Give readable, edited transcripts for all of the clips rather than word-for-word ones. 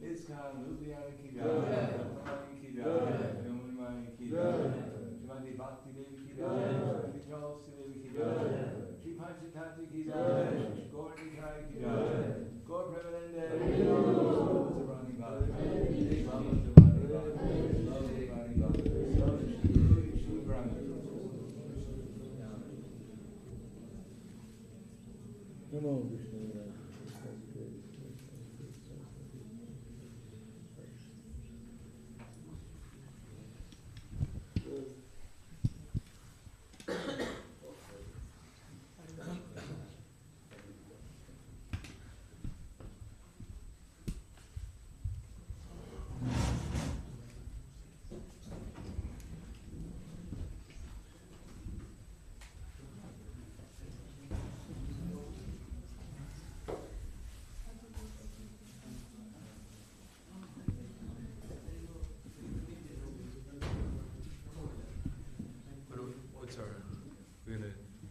ISKCON Ljubljana ki jai, Brahminical ki jai, Untitled ki jai, bhakti-joga ki jai, ki jai, Shri Panchatattva ki jai, Gaur Nitai ki jai, Gaur Premanande.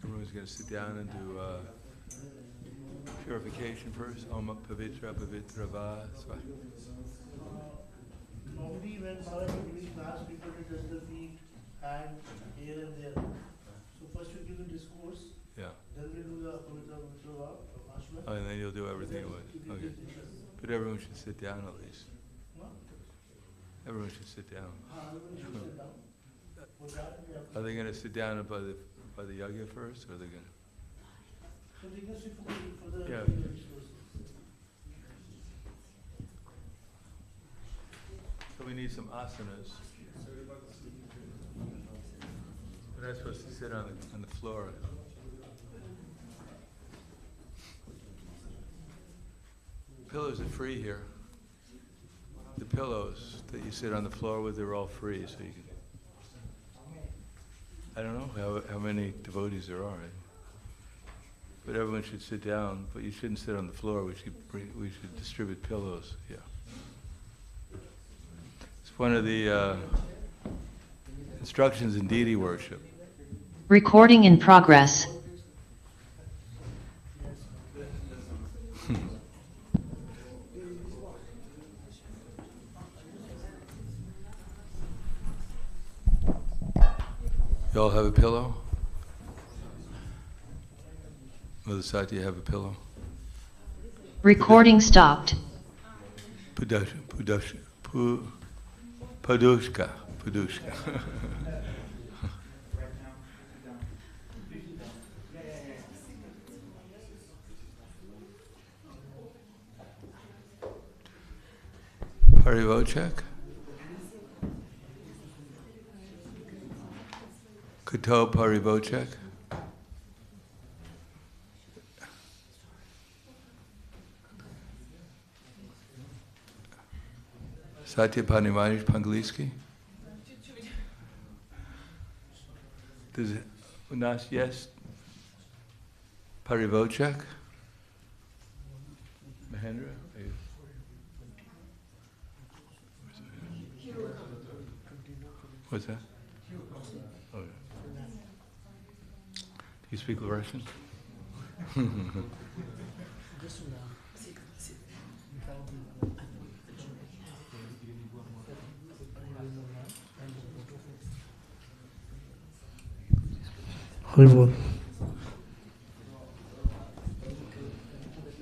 Everyone's going to sit down and do purification first. Om Pavitra Pavitra Va. Normally when Maharaj is giving class, people will touch the feet, hand, here and there. So first we give the discourse, yeah. Then we do the Pavitra Pavitra Va, Ashwa. Oh, and then you'll do everything at once. Okay. But everyone should sit down at least. No? Everyone should sit down. Everyone should sit down. Are they going to sit down by the yajna first, or are they going to? So they can sit for the Yeah. So we need some asanas. We're not supposed to sit on the floor. Pillows are free here. The pillows that you sit on the floor with, they're all free, so you can. I don't know how many devotees there are, but everyone should sit down. But you shouldn't sit on the floor. We should distribute pillows. Yeah, it's one of the instructions in deity worship. Recording in progress. You all have a pillow? Mother Sati, you have a pillow? Recording stopped. Padushka. Parivocek? Kuto Parivocek? Satya Panimanish Pangliski? Does it, Unas, yes? Parivocek? Mahendra? What's that? Oh, yeah. Do you speak Russian?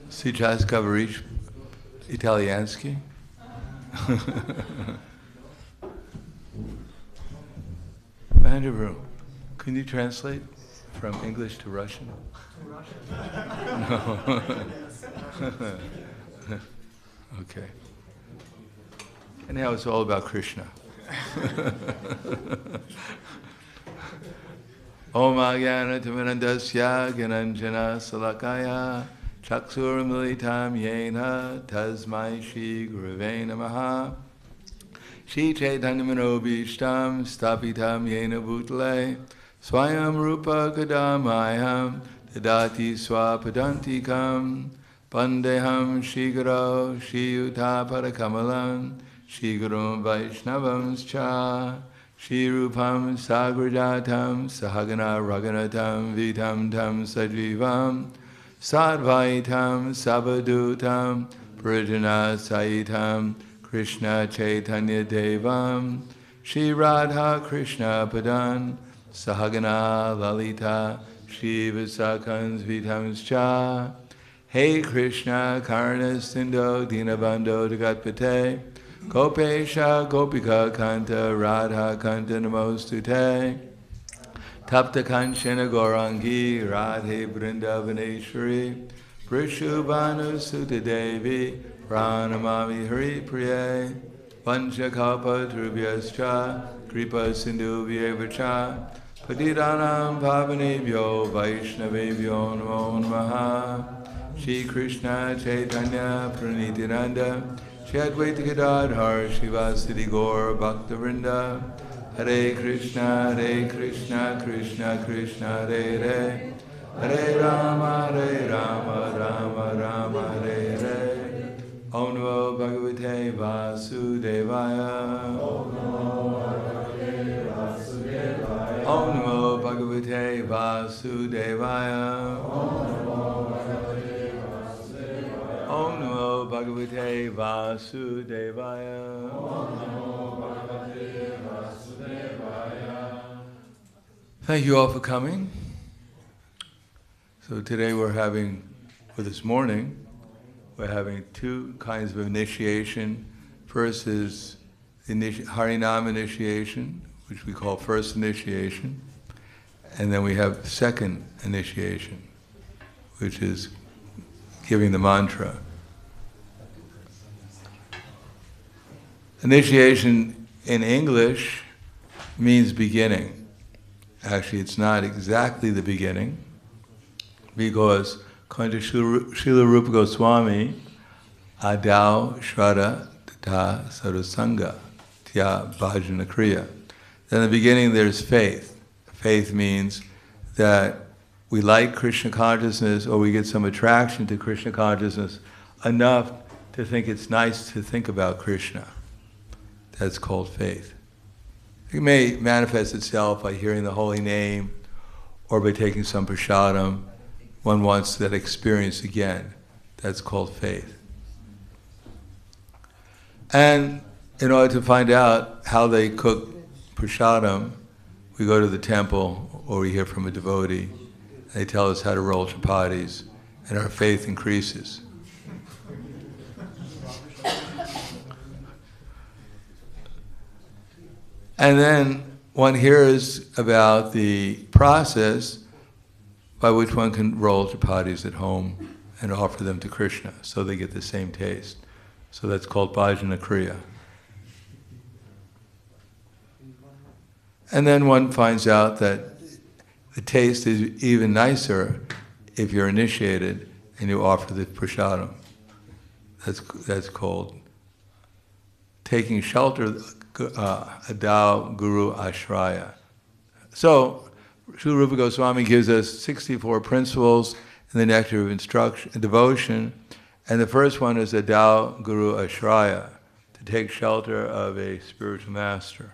Сейчас говоришь итальянский? Andrew, can you translate from English to Russian? No. Okay. Anyhow, it's all about Krishna. Om Agyana Timirandasya Gyananjana Salakaya Chaksur Militam Yena Tasmai Shri Gurave Namaha Shri Chaitanya Manobishtam Stapitam Yena Bhutale Swayam Rupa Kadamayam Dadati Swapadantikam Pandeham Shri Guru Shri Yuta Parakamalam Shri Guru Vaishnavams Cha Shri Rupam Sagrajatam Sahagana Raganatam Vitam Tam Sajivam Sadvaitam Sabadutam Prijana Saitam Krishna Chaitanya Devam Shri Radha Krishna Padan Sahagana Lalita Shri Visakans Vitams Cha Hey Krishna Karna Sindho Dinabando Dagatpate Gopesha Gopika Kanta Radha Kanta Namostute Tapta Kanchana Gaurangi Radhe Vrindavaneshwari Vrishubhanu Sutta Devi Pranamami Hari Priye Vanchakalpa Drubhyascha Kripa Sindhu Vyevacha Patidanam Pavanebhyo Vaishnavebhyo Namo Namaha Shri Krishna Chaitanya Pranitinanda Shri Advaita Gadadhar Shivasati Gaur Bhaktivinoda Hare Krishna Krishna Krishna Hare Hare Hare Rama Rama Rama Hare Hare Om Namo Bhagavate Vasudevaya Om Namo Bhagavate Vasudevaya Om Namo Bhagavate Vasudevaya Thank you all for coming. So today we're having, or this morning, we're having two kinds of initiation. First is Harinam initiation, which we call first initiation. And then we have second initiation, which is giving the mantra. Initiation in English means beginning. Actually, it's not exactly the beginning, because according to Srila Rupa Goswami, Adau Shraddha Tata Sadhusanga Tya Bhajana Kriya. In the beginning there's faith. Faith means that we like Krishna consciousness, or we get some attraction to Krishna consciousness enough to think it's nice to think about Krishna. That's called faith. It may manifest itself by hearing the holy name or by taking some prasadam. One wants that experience again. That's called faith. And in order to find out how they cook prasadam, we go to the temple or we hear from a devotee. They tell us how to roll chapatis, and our faith increases. And then one hears about the process by which one can roll chapatis at home and offer them to Krishna, so they get the same taste. So that's called bhajana kriya. And then one finds out that the taste is even nicer if you're initiated and you offer the prasadam. That's called taking shelter, adau guru ashraya. So, Srila Rupa Goswami gives us 64 principles in the Nectar of Instruction, Devotion, and the first one is adau guru ashraya, to take shelter of a spiritual master.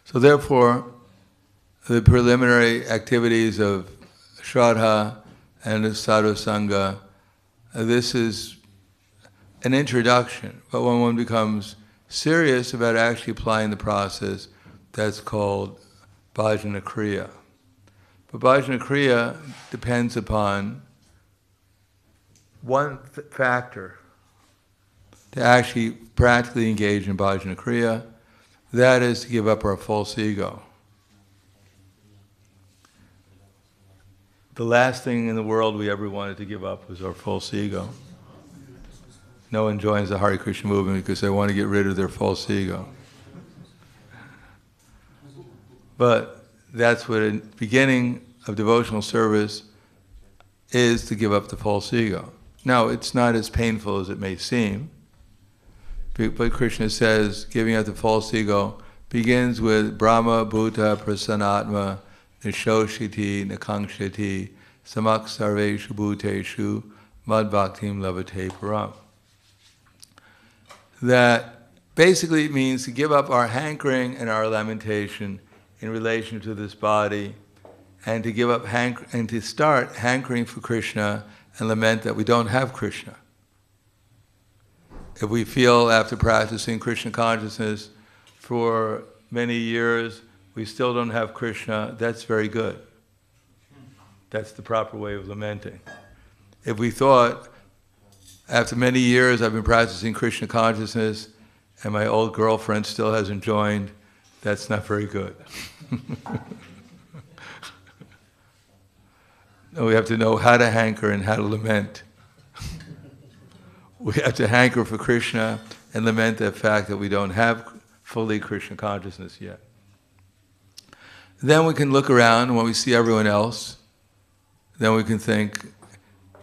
So therefore, the preliminary activities of Shraddha and the Sadhu Sangha, this is an introduction, but when one becomes serious about actually applying the process, that's called bhajana kriya. But bhajana kriya depends upon one factor to actually practically engage in bhajana kriya, that is to give up our false ego. The last thing in the world we ever wanted to give up was our false ego. No one joins the Hare Krishna movement because they want to get rid of their false ego. But that's what a beginning of devotional service is, to give up the false ego. Now, it's not as painful as it may seem, but Krishna says giving up the false ego begins with Brahma Bhuta Prasanatma Nishoshiti Nakangshati Samak Sarveshu Bhuteshu Mad Bhaktim Lavate Param. That basically means to give up our hankering and our lamentation in relation to this body, and to give up and to start hankering for Krishna and lament that we don't have Krishna. If we feel after practicing Krishna consciousness for many years we still don't have Krishna, that's very good. That's the proper way of lamenting. If we thought, after many years I've been practicing Krishna consciousness and my old girlfriend still hasn't joined, that's not very good. No, we have to know how to hanker and how to lament. We have to hanker for Krishna and lament the fact that we don't have fully Krishna consciousness yet. Then we can look around, and when we see everyone else, then we can think,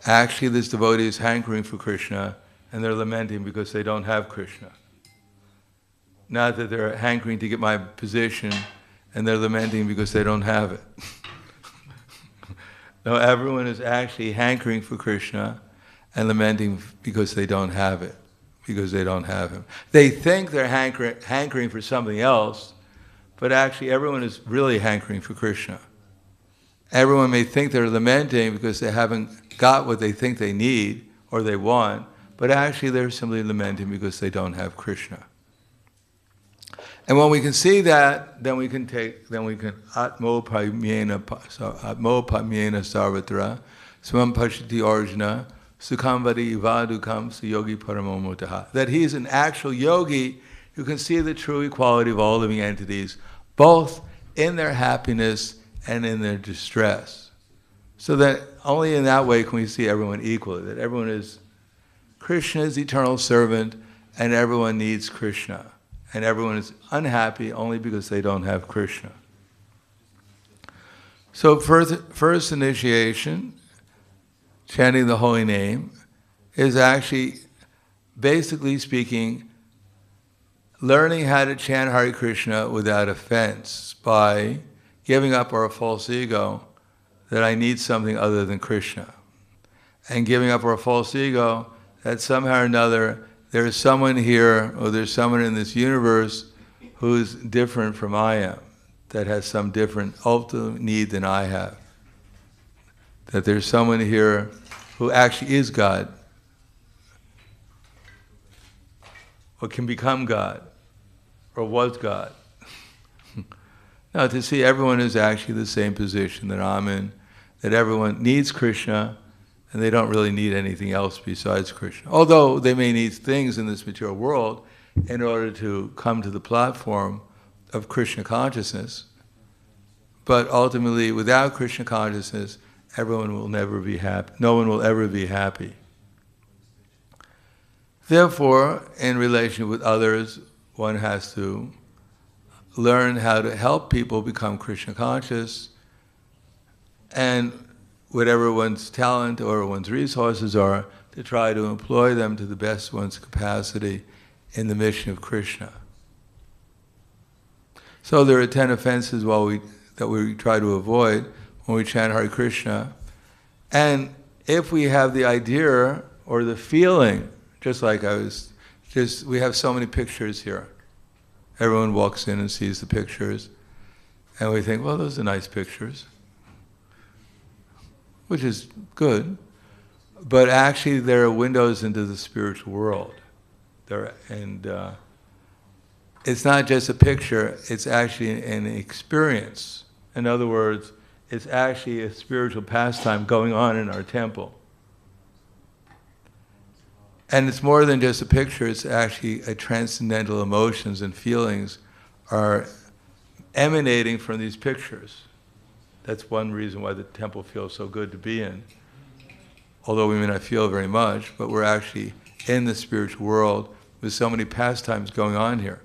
actually this devotee is hankering for Krishna, and they're lamenting because they don't have Krishna. Not that they're hankering to get my position, and they're lamenting because they don't have it. No, everyone is actually hankering for Krishna and lamenting because they don't have it, because they don't have Him. They think they're hankering for something else, but actually everyone is really hankering for Krishna. Everyone may think they're lamenting because they haven't got what they think they need or they want, but actually they're simply lamenting because they don't have Krishna. And when we can see that, then we can atmo pamyena sarvatra swam pashati arjuna sukham vadi vadukam suyogi paramo mutaha. That he is an actual yogi who can see the true equality of all living entities, both in their happiness and in their distress. So that only in that way can we see everyone equally, that everyone is Krishna's eternal servant and everyone needs Krishna. And everyone is unhappy only because they don't have Krishna. So first initiation, chanting the holy name, is actually, basically speaking, learning how to chant Hare Krishna without offense by giving up our false ego that I need something other than Krishna. And giving up our false ego that somehow or another there's someone here, or there's someone in this universe who's different from I am, that has some different ultimate need than I have. That there's someone here who actually is God, or can become God, or was God. Now, to see everyone is actually the same position that I'm in, that everyone needs Krishna, and they don't really need anything else besides Krishna. Although they may need things in this material world in order to come to the platform of Krishna consciousness. But ultimately, without Krishna consciousness, everyone will never be happy. No one will ever be happy. Therefore, in relation with others, one has to learn how to help people become Krishna conscious, and whatever one's talent or one's resources are, to try to employ them to the best one's capacity in the mission of Krishna. So there are 10 offenses that we try to avoid when we chant Hare Krishna. And if we have the idea or the feeling, we have so many pictures here. Everyone walks in and sees the pictures, and we think, well, those are nice pictures, which is good, but actually there are windows into the spiritual world. It's not just a picture, it's actually an experience. In other words, it's actually a spiritual pastime going on in our temple. And it's more than just a picture, it's actually a transcendental emotions and feelings are emanating from these pictures. That's one reason why the temple feels so good to be in. Although we may not feel very much, but we're actually in the spiritual world with so many pastimes going on here.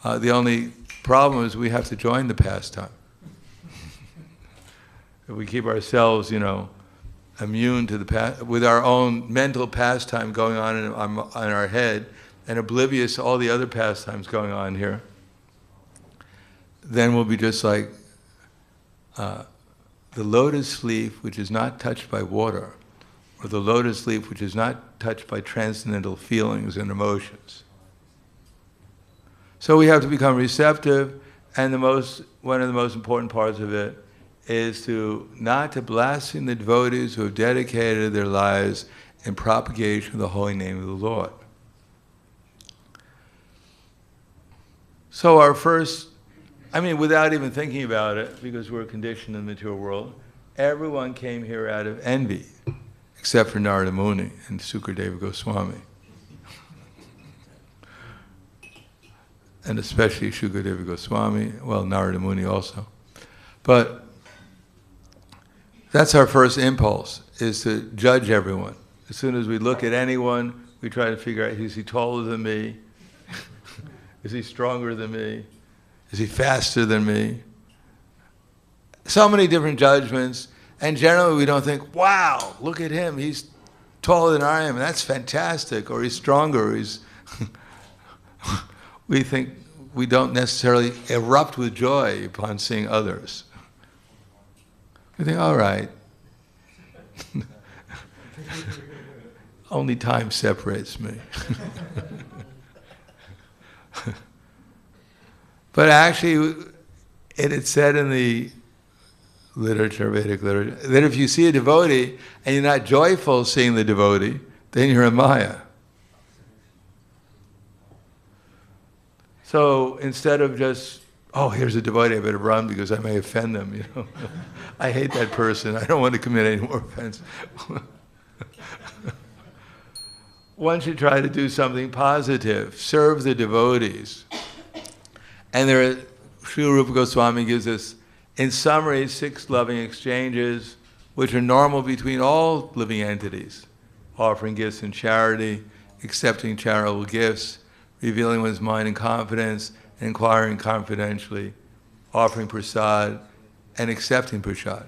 The only problem is we have to join the pastime. If we keep ourselves, immune to with our own mental pastime going on in our head and oblivious to all the other pastimes going on here, then we'll be just like the lotus leaf which is not touched by water, or the lotus leaf which is not touched by transcendental feelings and emotions. So we have to become receptive, and one of the most important parts of it is not to blaspheme the devotees who have dedicated their lives in propagation of the holy name of the Lord. So our first, without even thinking about it, because we're conditioned in the material world, everyone came here out of envy, except for Narada Muni and Sukadeva Goswami. And especially Sukadeva Goswami, well, Narada Muni also. But That's our first impulse, is to judge everyone. As soon as we look at anyone, we try to figure out, is he taller than me? Is he stronger than me? Is he faster than me? So many different judgments, and generally we don't think, wow, look at him, he's taller than I am, that's fantastic, or he's stronger, or he's... We think we don't necessarily erupt with joy upon seeing others. We think, all right. Only time separates me. But actually, it is said in the literature, Vedic literature, that if you see a devotee and you're not joyful seeing the devotee, then you're a Maya. So instead of just, oh, here's a devotee, I better run because I may offend them, you know. I hate that person, I don't want to commit any more offense. One should try to do something positive, serve the devotees. And Srila Rupa Goswami gives us, in summary, 6 loving exchanges, which are normal between all living entities. Offering gifts in charity, accepting charitable gifts, revealing one's mind in confidence, inquiring confidentially, offering prasad, and accepting prasad.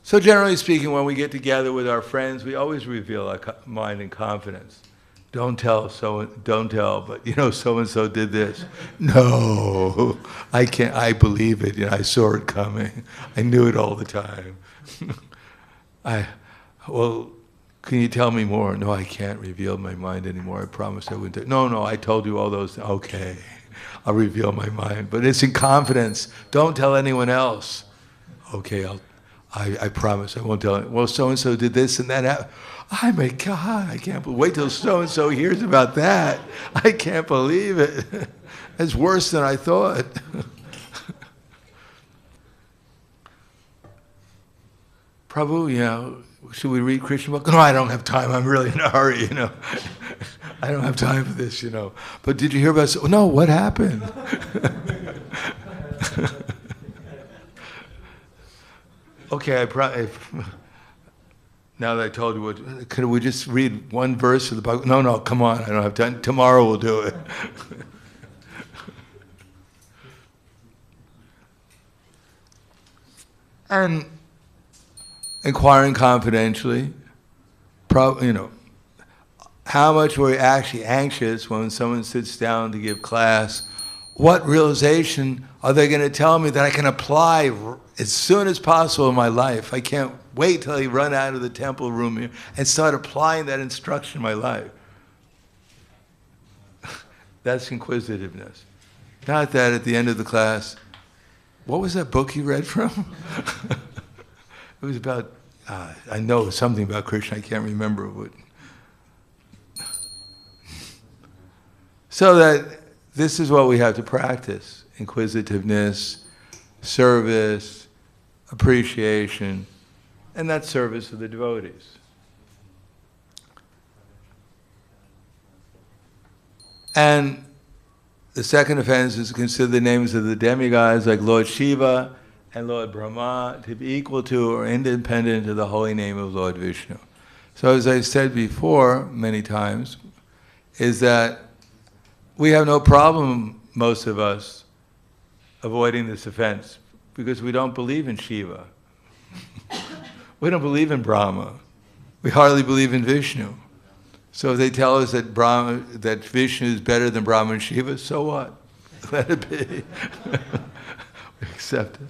So generally speaking, when we get together with our friends, we always reveal our mind in confidence. Don't tell, but you know, so-and-so did this. No, I can't, I believe it, you know, I saw it coming. I knew it all the time. Well, can you tell me more? No, I can't reveal my mind anymore. I promised I wouldn't. No, I told you all those. Okay, I'll reveal my mind. But it's in confidence. Don't tell anyone else. Okay, I promise I won't tell anyone. Well, so-and-so did this and that. Oh my God, I can't believe. Wait till so-and-so hears about that. I can't believe it. It's worse than I thought. Prabhu, you know, should we read Krishna book? No, I don't have time. I'm really in a hurry, you know. I don't have time for this, you know. But did you hear about... No, what happened? Okay, now that I told you, could we just read one verse of the Bible? No, come on, I don't have time. Tomorrow we'll do it. And inquiring confidentially, you know, how much were we actually anxious when someone sits down to give class? What realization are they going to tell me that I can apply as soon as possible in my life? I can't wait till I run out of the temple room here and start applying that instruction in my life. That's inquisitiveness. Not that at the end of the class, what was that book you read from? It was about, I know something about Krishna, I can't remember what. So that this is what we have to practice: inquisitiveness, service, appreciation, and that service of the devotees. And the second offense is to consider the names of the demigods like Lord Shiva and Lord Brahma to be equal to or independent of the holy name of Lord Vishnu. So as I said before many times, is that we have no problem, most of us, avoiding this offense because we don't believe in Shiva. We don't believe in Brahma. We hardly believe in Vishnu. So if they tell us that Vishnu is better than Brahma and Shiva, so what? Let it be. We accept it.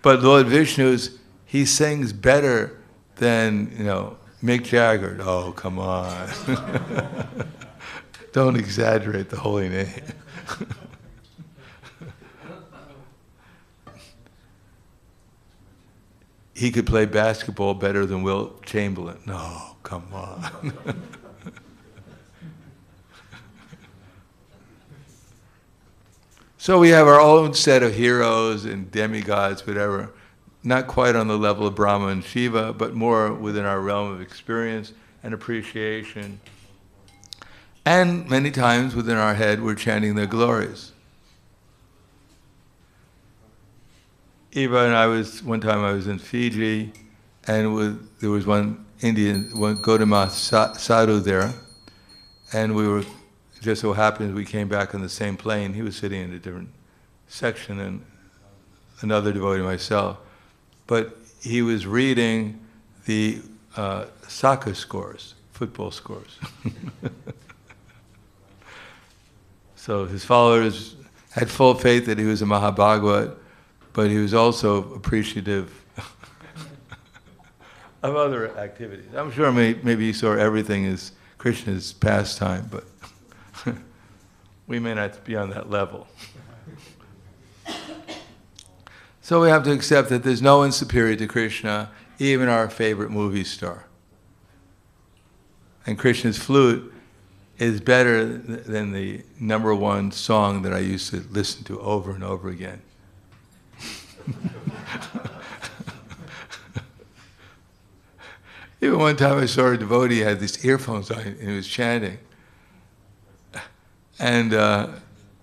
But Lord Vishnu's, he sings better than, you know, Mick Jagger. Oh, come on. Don't exaggerate the holy name. He could play basketball better than Wilt Chamberlain. No, come on. So we have our own set of heroes and demigods, whatever, not quite on the level of Brahma and Shiva, but more within our realm of experience and appreciation. And many times within our head, we're chanting their glories. Eva and I one time I was in Fiji, and there was one Gautama sadhu there, and we were, just so happened we came back on the same plane. He was sitting in a different section, and another devotee myself. But he was reading the soccer scores, football scores. So his followers had full faith that he was a Mahabhagavad, but he was also appreciative of other activities. I'm sure maybe he saw everything as Krishna's pastime, but we may not be on that level. So we have to accept that there's no one superior to Krishna, even our favorite movie star. And Krishna's flute is better than the number one song that I used to listen to over and over again. Even one time I saw a devotee, he had these earphones on, and he was chanting. And, I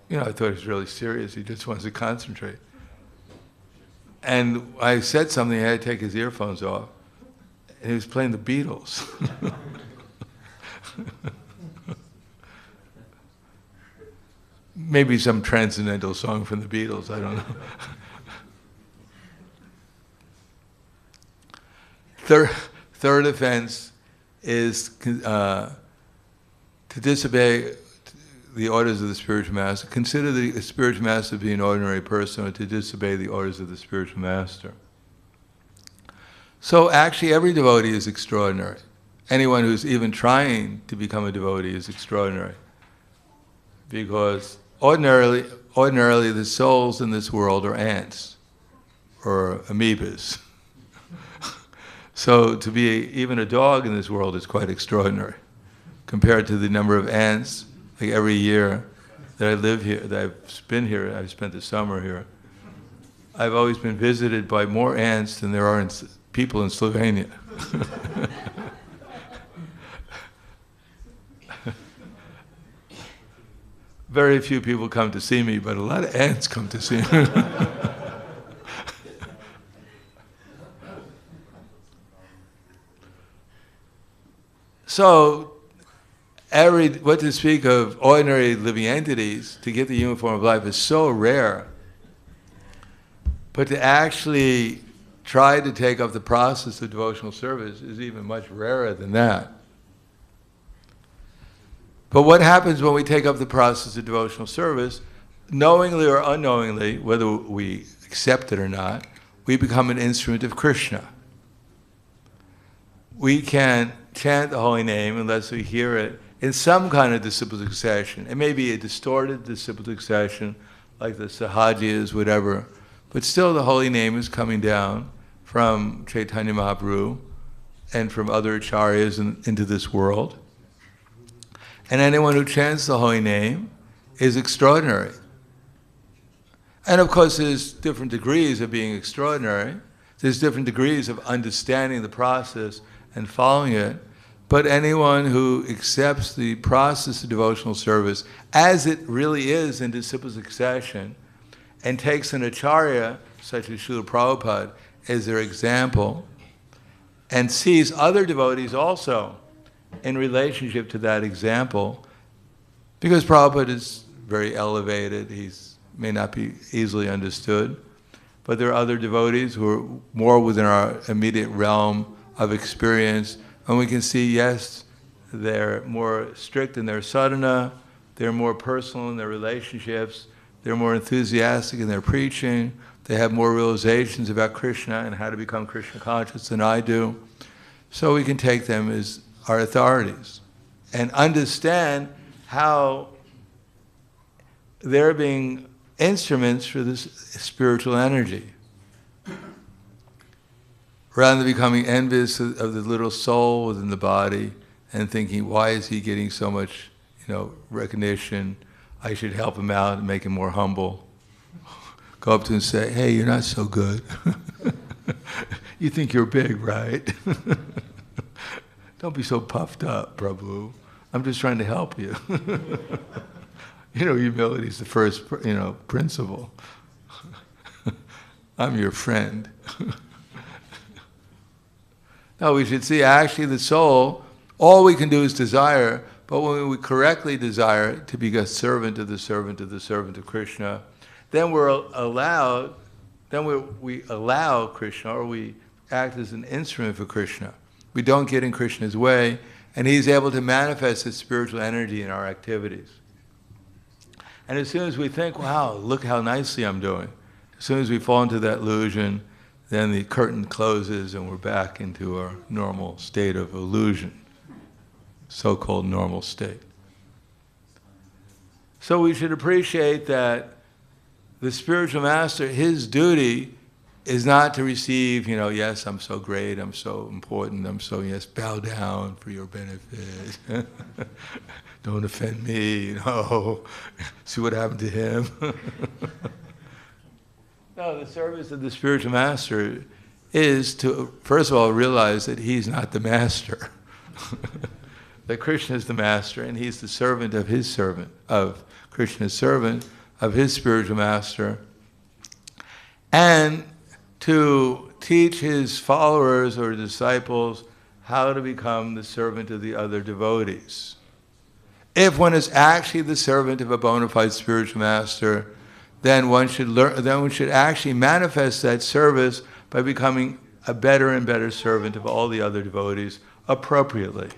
thought he was really serious. He just wants to concentrate. And I said something, he had to take his earphones off. And he was playing the Beatles. Maybe some transcendental song from the Beatles, I don't know. Third offense is to disobey the orders of the spiritual master. Consider the spiritual master to be an ordinary person, or to disobey the orders of the spiritual master. So actually every devotee is extraordinary. Anyone who's even trying to become a devotee is extraordinary. Because ordinarily the souls in this world are ants or amoebas. So to be even a dog in this world is quite extraordinary compared to the number of ants. Like every year that I live here, that I've been here, I've spent the summer here, I've always been visited by more ants than there are people in Slovenia. Very few people come to see me, but a lot of ants come to see me. So, what to speak of ordinary living entities, to get the human form of life is so rare. But to actually try to take up the process of devotional service is even much rarer than that. But what happens when we take up the process of devotional service, knowingly or unknowingly, whether we accept it or not, we become an instrument of Krishna. We can't chant the holy name unless we hear it in some kind of disciplic succession. It may be a distorted disciplic succession, like the Sahajiyas, whatever, but still the holy name is coming down from Chaitanya Mahaprabhu and from other acharyas into this world. And anyone who chants the holy name is extraordinary. And of course there's different degrees of being extraordinary. There's different degrees of understanding the process and following it. But anyone who accepts the process of devotional service as it really is in disciple succession, and takes an acharya, such as Srila Prabhupada, as their example, and sees other devotees also in relationship to that example, because Prabhupada is very elevated, he may not be easily understood, but there are other devotees who are more within our immediate realm of experience, and we can see, yes, they're more strict in their sadhana, they're more personal in their relationships, they're more enthusiastic in their preaching, they have more realizations about Krishna and how to become Krishna conscious than I do. So we can take them as our authorities and understand how they're being instruments for this spiritual energy. Rather than becoming envious of the little soul within the body and thinking, why is he getting so much, recognition? I should help him out and make him more humble. Go up to him and say, hey, you're not so good. You think you're big, right? Don't be so puffed up, Prabhu. I'm just trying to help you. Humility is the first, principle. I'm your friend. No, we should see actually the soul, all we can do is desire, but when we correctly desire to be a servant of the servant of the servant of Krishna, then we allow Krishna, or we act as an instrument for Krishna. We don't get in Krishna's way, and he's able to manifest his spiritual energy in our activities. And as soon as we think, wow, look how nicely I'm doing, as soon as we fall into that illusion, then the curtain closes and we're back into our normal state of illusion, so-called normal state. So we should appreciate that the spiritual master, his duty is not to receive, yes, I'm so great, I'm so important, yes, bow down for your benefit. Don't offend me, see what happened to him. No, the service of the spiritual master is to, first of all, realize that he's not the master. That Krishna is the master, and he's the servant of his servant, of Krishna's servant, of his spiritual master. And to teach his followers or disciples how to become the servant of the other devotees. If one is actually the servant of a bona fide spiritual master, then one should actually manifest that service by becoming a better and better servant of all the other devotees appropriately.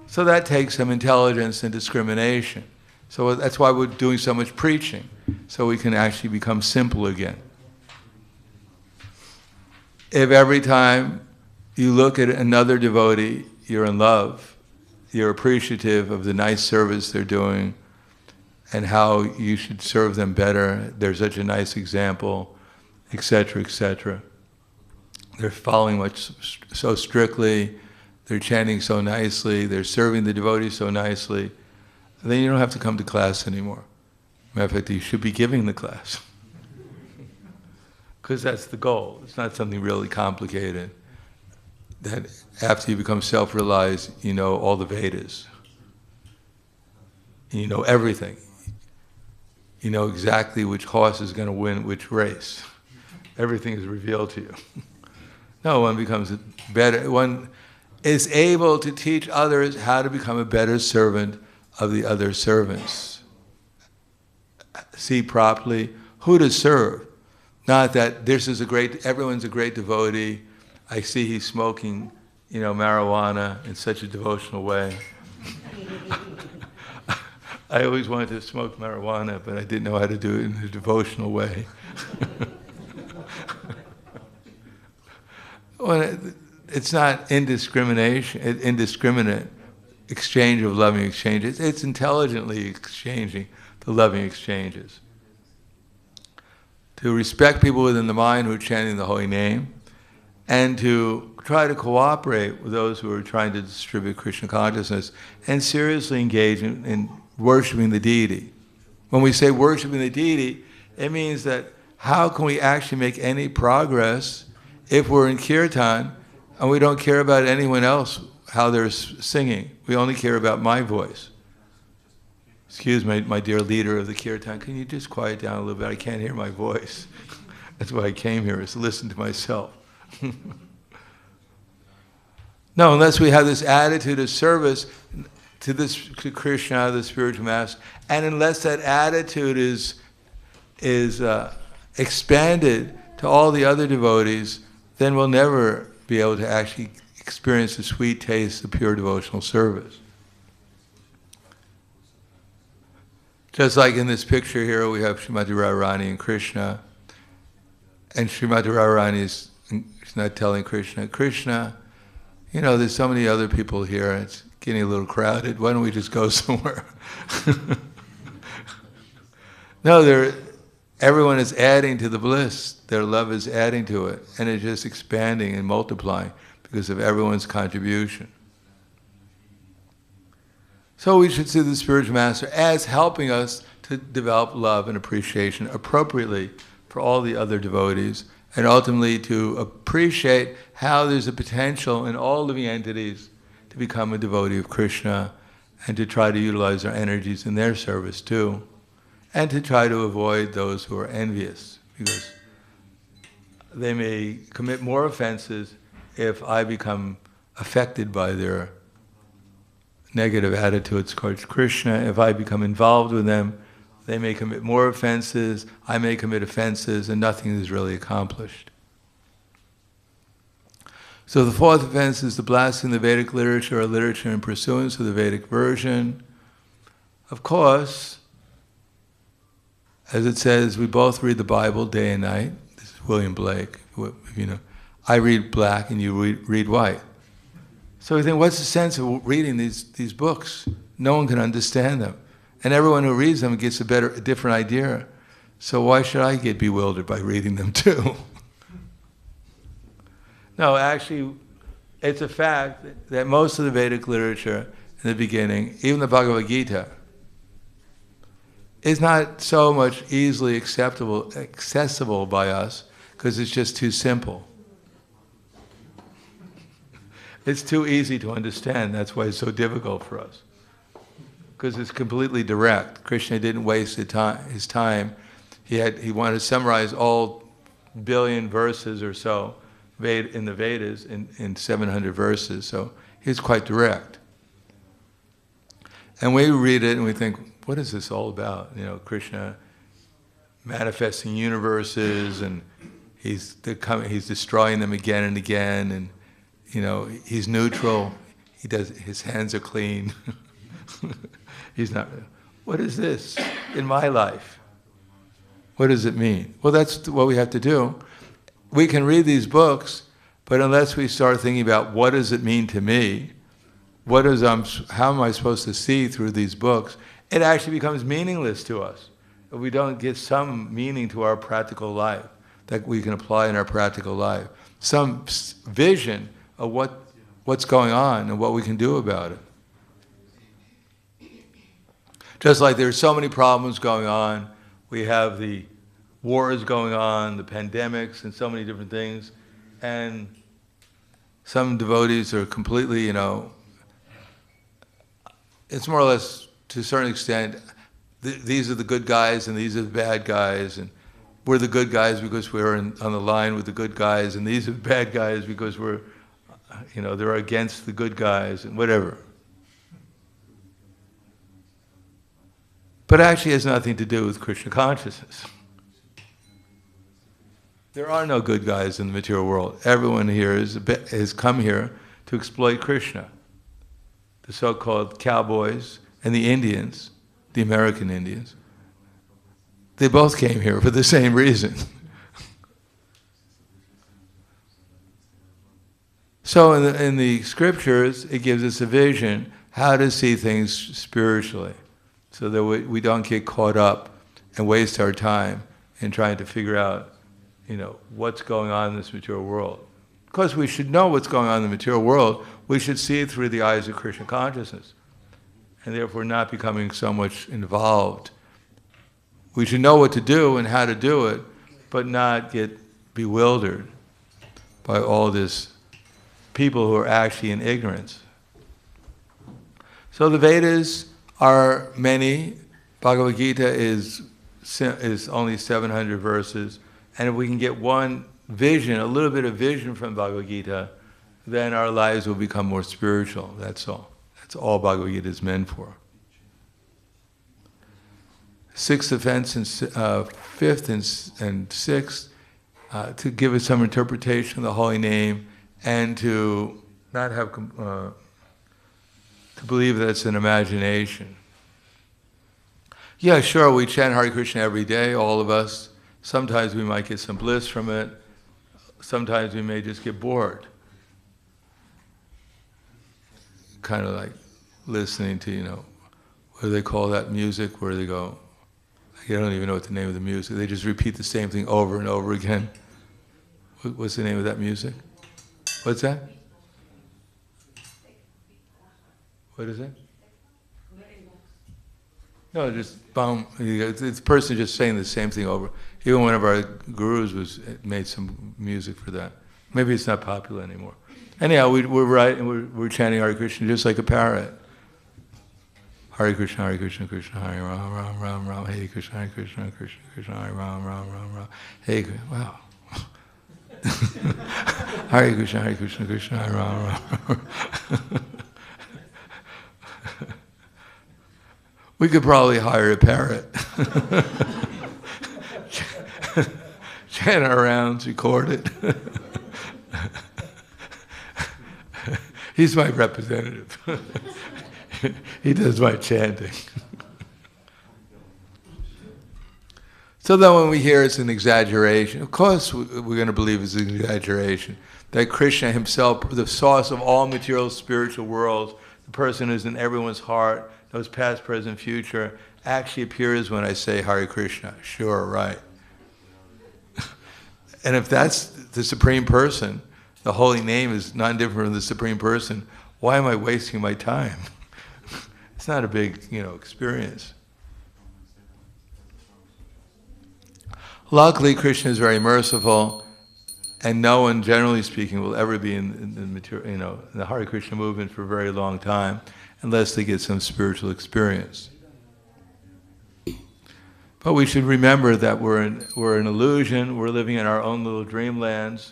So that takes some intelligence and discrimination. So that's why we're doing so much preaching, so we can actually become simple again. If every time you look at another devotee, you're in love, you're appreciative of the nice service they're doing, and how you should serve them better, they're such a nice example, etc., etc. They're following so strictly, they're chanting so nicely, they're serving the devotees so nicely, then you don't have to come to class anymore. Matter of fact, you should be giving the class. Because that's the goal. It's not something really complicated. That after you become self-realized, you know all the Vedas. You know everything. You know exactly which horse is going to win which race. Everything is revealed to you. No, one becomes better. One is able to teach others how to become a better servant of the other servants. See properly who to serve. Not that everyone's a great devotee. I see he's smoking, marijuana in such a devotional way. I always wanted to smoke marijuana, but I didn't know how to do it in a devotional way. Well, it's not indiscriminate exchange of loving exchanges. It's intelligently exchanging the loving exchanges. To respect people within the mind who are chanting the holy name, and to try to cooperate with those who are trying to distribute Krishna consciousness, and seriously engage in worshiping the deity. When we say worshiping the deity, it means that how can we actually make any progress if we're in kirtan and we don't care about anyone else, how they're singing? We only care about my voice. Excuse me, my dear leader of the kirtan, can you just quiet down a little bit? I can't hear my voice. That's why I came here, is to listen to myself. No, unless we have this attitude of service to Krishna, the spiritual master, and unless that attitude is expanded to all the other devotees, then we'll never be able to actually experience the sweet taste of pure devotional service. Just like in this picture here, we have Srimati Radharani and Krishna, and Srimati Radharani she's not telling Krishna, Krishna, there's so many other people here, it's getting a little crowded, why don't we just go somewhere? No, everyone is adding to the bliss, their love is adding to it, and it's just expanding and multiplying because of everyone's contribution. So we should see the spiritual master as helping us to develop love and appreciation appropriately for all the other devotees, and ultimately to appreciate how there's a potential in all living entities to become a devotee of Krishna, and to try to utilize our energies in their service too. and to try to avoid those who are envious, because they may commit more offenses if I become affected by their negative attitudes towards Krishna. If I become involved with them, they may commit more offenses, I may commit offenses, and nothing is really accomplished. So the fourth offense is the blasting the Vedic literature or literature in pursuance of the Vedic version. Of course, as it says, we both read the Bible day and night. This is William Blake, if you know. I read black and you read white. So we think, what's the sense of reading these books? No one can understand them. And everyone who reads them gets a different idea. So why should I get bewildered by reading them too? No, actually, it's a fact that most of the Vedic literature in the beginning, even the Bhagavad Gita, is not so much easily accessible by us because it's just too simple. It's too easy to understand. That's why it's so difficult for us. Because it's completely direct. Krishna didn't waste his time. He wanted to summarize all billion verses or so in the Vedas in 700 verses. So he's quite direct. And we read it and we think, what is this all about? You know, Krishna manifesting universes, and he's destroying them again and again, and you know, he's neutral. His hands are clean. He's not. What is this in my life? What does it mean? Well, that's what we have to do. We can read these books, but unless we start thinking about what does it mean to me, how am I supposed to see through these books, it actually becomes meaningless to us. If we don't get some meaning to our practical life that we can apply in our practical life, some vision of what's going on and what we can do about it. Just like there's so many problems going on, we have the wars going on, the pandemics, and so many different things, and some devotees are completely, you know, it's more or less, to a certain extent, these are the good guys and these are the bad guys, and we're the good guys because we're on the line with the good guys, and these are the bad guys because we're, you know, they're against the good guys, and whatever. But actually it has nothing to do with Krishna consciousness. There are no good guys in the material world. Everyone here has come here to exploit Krishna. The so-called cowboys and the Indians, the American Indians, they both came here for the same reason. So in the scriptures, it gives us a vision how to see things spiritually, so that we don't get caught up and waste our time in trying to figure out, you know, what's going on in this material world. Because we should know what's going on in the material world, we should see it through the eyes of Krishna consciousness, and therefore not becoming so much involved. We should know what to do and how to do it, but not get bewildered by all this people who are actually in ignorance. So the Vedas are many. Bhagavad Gita is only 700 verses, and if we can get one vision, a little bit of vision from Bhagavad Gita, then our lives will become more spiritual. That's all. That's all Bhagavad Gita is meant for. Sixth offense and fifth and sixth, to give us some interpretation of the holy name, and to not have to believe that it's an imagination. Yeah, sure, we chant Hare Krishna every day, all of us. Sometimes we might get some bliss from it. Sometimes we may just get bored. Kind of like listening to, you know, what do they call that music where they go, I don't even know what the name of the music, they just repeat the same thing over and over again. What's the name of that music? What's that? What is it? No, just boom. The person just saying the same thing over. Even one of our gurus made some music for that. Maybe it's not popular anymore. Anyhow, we're right, and we're chanting Hare Krishna just like a parrot. Hare Krishna, Krishna Hare, Ram, Hare Krishna, Krishna Krishna Hare, Ram, Hare Krishna. Wow. Hare Krishna, Krishna Hare, Ram. We could probably hire a parrot. Chant our rounds, record it. He's my representative. He does my chanting. So then when we hear it's an exaggeration, of course we're going to believe it's an exaggeration. That Krishna himself, the source of all material spiritual worlds, the person who's in everyone's heart, knows past, present, future, actually appears when I say Hare Krishna. Sure, right. And if that's the Supreme Person, the holy name is not different from the Supreme Person, why am I wasting my time? It's not a big, experience. Luckily, Krishna is very merciful, and no one, generally speaking, will ever be in the material, in the Hare Krishna movement for a very long time, unless they get some spiritual experience. But we should remember that we're an illusion. We're living in our own little dreamlands,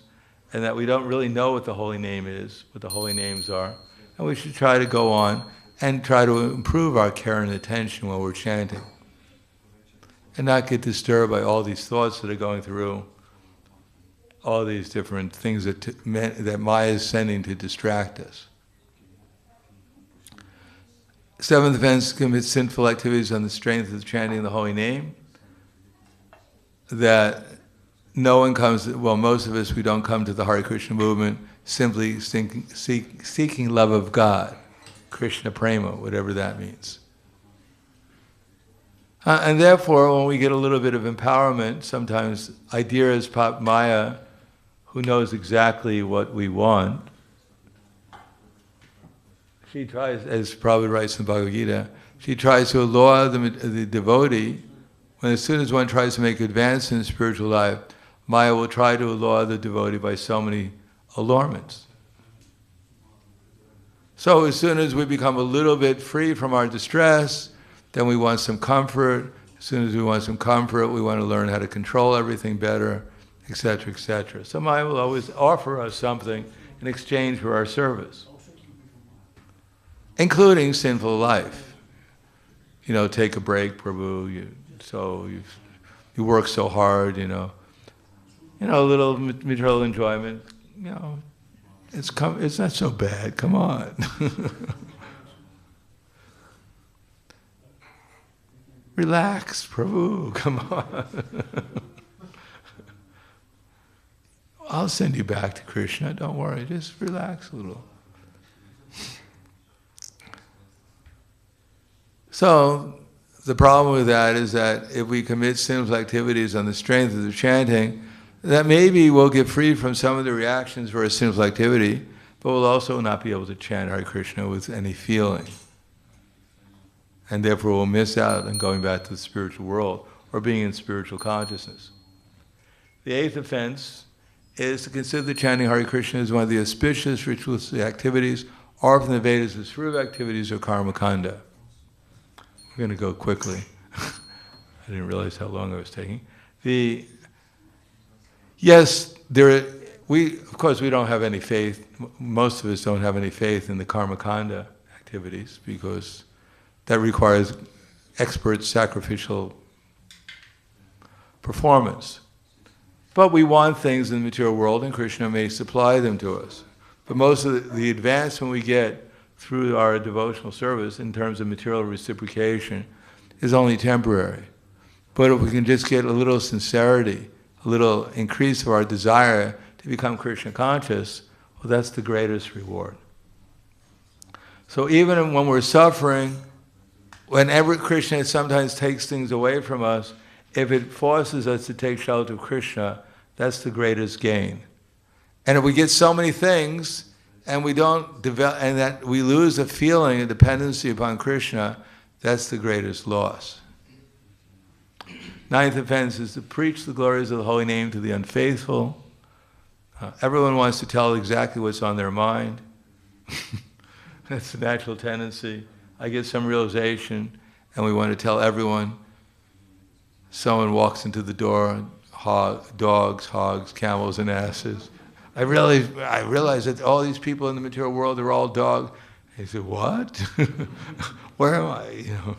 and that we don't really know what the holy name is, what the holy names are, and we should try to go on and try to improve our care and attention while we're chanting, and not get disturbed by all these thoughts that are going through, all these different things that Maya is sending to distract us. Seventh offense, commit sinful activities on the strength of chanting the holy name. That no one comes, most of us, we don't come to the Hare Krishna movement simply seeking love of God, Krishna prema, whatever that means. And therefore, when we get a little bit of empowerment, sometimes ideas pop Maya, who knows exactly what we want. She tries, as Prabhupada writes in Bhagavad Gita, she tries to allure the devotee, when as soon as one tries to make advance in spiritual life, Maya will try to allure the devotee by so many allurements. So as soon as we become a little bit free from our distress, then we want some comfort. As soon as we want some comfort, we want to learn how to control everything better, etc., etc. So Maya will always offer us something in exchange for our service, including sinful life. Take a break, Prabhu. You work so hard. A little material enjoyment. It's not so bad. Come on. Relax, Prabhu. Come on. I'll send you back to Krishna. Don't worry. Just relax a little. So the problem with that is that if we commit sinful activities on the strength of the chanting, that maybe we'll get free from some of the reactions for a sinful activity, but we'll also not be able to chant Hare Krishna with any feeling. And therefore we'll miss out on going back to the spiritual world or being in spiritual consciousness. The eighth offense is to consider chanting Hare Krishna as one of the auspicious ritualistic activities, or from the Vedas as fruit activities or karma kanda. We're going to go quickly. I didn't realize how long I was taking. Of course we don't have any faith, most of us don't have any faith in the karma kanda activities, because that requires expert sacrificial performance. But we want things in the material world, and Krishna may supply them to us. But most of the advancement we get through our devotional service in terms of material reciprocation is only temporary. But if we can just get a little sincerity, a little increase of our desire to become Krishna conscious, well, that's the greatest reward. So even when we're suffering, whenever Krishna sometimes takes things away from us, if it forces us to take shelter of Krishna, that's the greatest gain. And if we get so many things, and we don't develop, and that we lose a feeling of dependency upon Krishna, that's the greatest loss. Ninth offense is to preach the glories of the holy name to the unfaithful. Everyone wants to tell exactly what's on their mind. That's the natural tendency. I get some realization, and we want to tell everyone. Someone walks into the door, dogs, hogs, camels, and asses. I realize that all these people in the material world are all dogs. He said, "What? Where am I?" You know.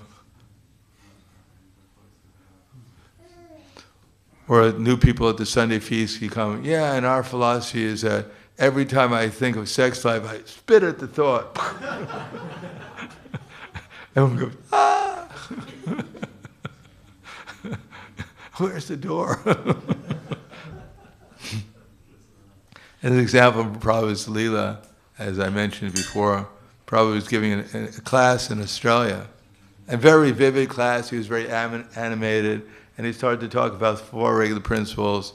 Or new people at the Sunday feast, you come, yeah, and our philosophy is that every time I think of sex life, I spit at the thought. Everyone goes, ah! Where's the door? As an example, Prabhupada's Leela, as I mentioned before, Prabhupada was giving a class in Australia. A very vivid class, he was very animated, and he started to talk about 4 regular principles.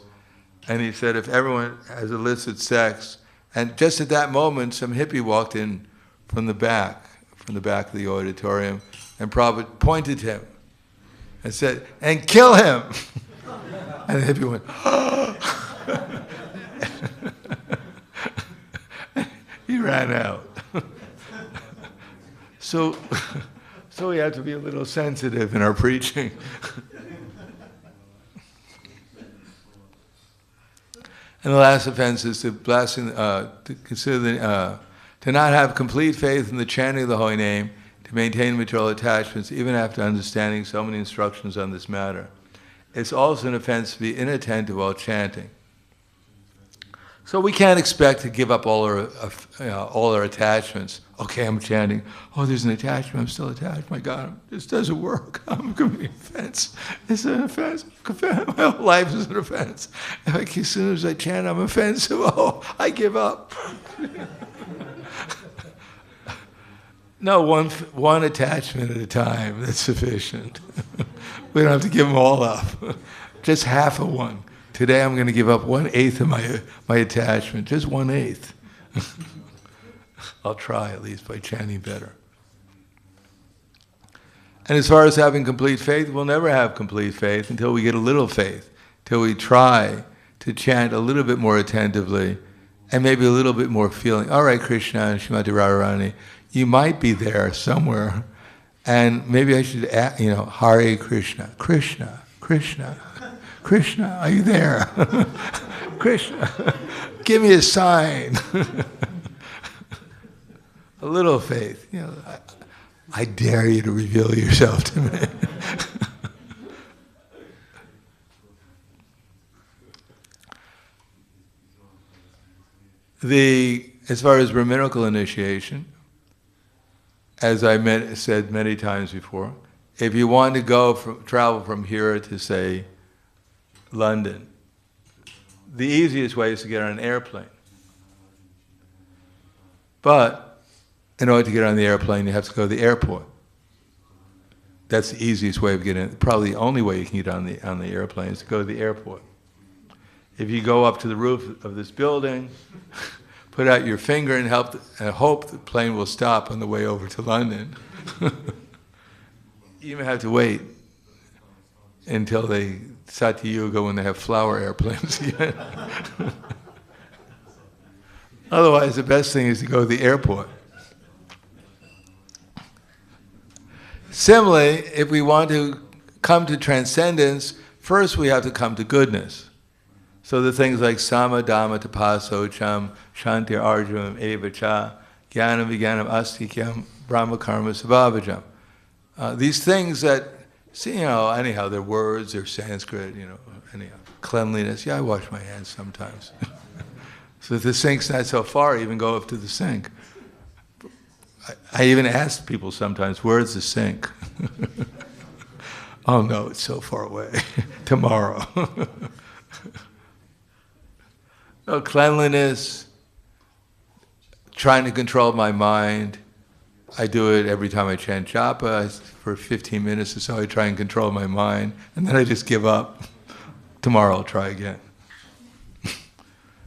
And he said, if everyone has illicit sex, and just at that moment, some hippie walked in from the back of the auditorium, and Prabhupada pointed to him and said, and kill him! And the hippie went, he ran out. So we have to be a little sensitive in our preaching. And the last offense is to not have complete faith in the chanting of the holy name, to maintain material attachments, even after understanding so many instructions on this matter. It's also an offense to be inattentive while chanting. So we can't expect to give up all our attachments. Okay, I'm chanting. Oh, there's an attachment. I'm still attached. My God, this doesn't work. I'm committing an offense. It's an offense. My whole life is an offense. Like, as soon as I chant, I'm offensive. Oh, I give up. No, one attachment at a time. That's sufficient. We don't have to give them all up. Just half of one. Today I'm going to give up 1/8 of my attachment, just 1/8. I'll try at least by chanting better. And as far as having complete faith, we'll never have complete faith until we get a little faith, till we try to chant a little bit more attentively and maybe a little bit more feeling. All right, Krishna and Srimati Radharani, you might be there somewhere, and maybe I should, Hare Krishna, Krishna, Krishna. Krishna, are you there? Krishna, give me a sign. A little faith. I dare you to reveal yourself to me. As far as Brahminical initiation, as I said many times before, if you want to travel from here to, say, London, the easiest way is to get on an airplane. But in order to get on the airplane, you have to go to the airport. That's the easiest way of getting. Probably the only way you can get on the airplane is to go to the airport. If you go up to the roof of this building, put out your finger and hope the plane will stop on the way over to London. You even have to wait until Satya-yuga, when they have flower airplanes again. Otherwise, the best thing is to go to the airport. Similarly, if we want to come to transcendence, first we have to come to goodness. So the things like sama, dhamma, tapaso, cham, shanti, arjunam, evacha, jnanam, vijnanam, astikyam, brahma, karma, svabhajam. These things that, anyhow, they're words, they're Sanskrit, anyhow. Cleanliness, I wash my hands sometimes. So if the sink's not so far, I even go up to the sink. I even ask people sometimes, where's the sink? Oh no, it's so far away. Tomorrow. No, cleanliness, trying to control my mind. I do it every time I chant japa. For 15 minutes or so, I try and control my mind, and then I just give up. Tomorrow I'll try again.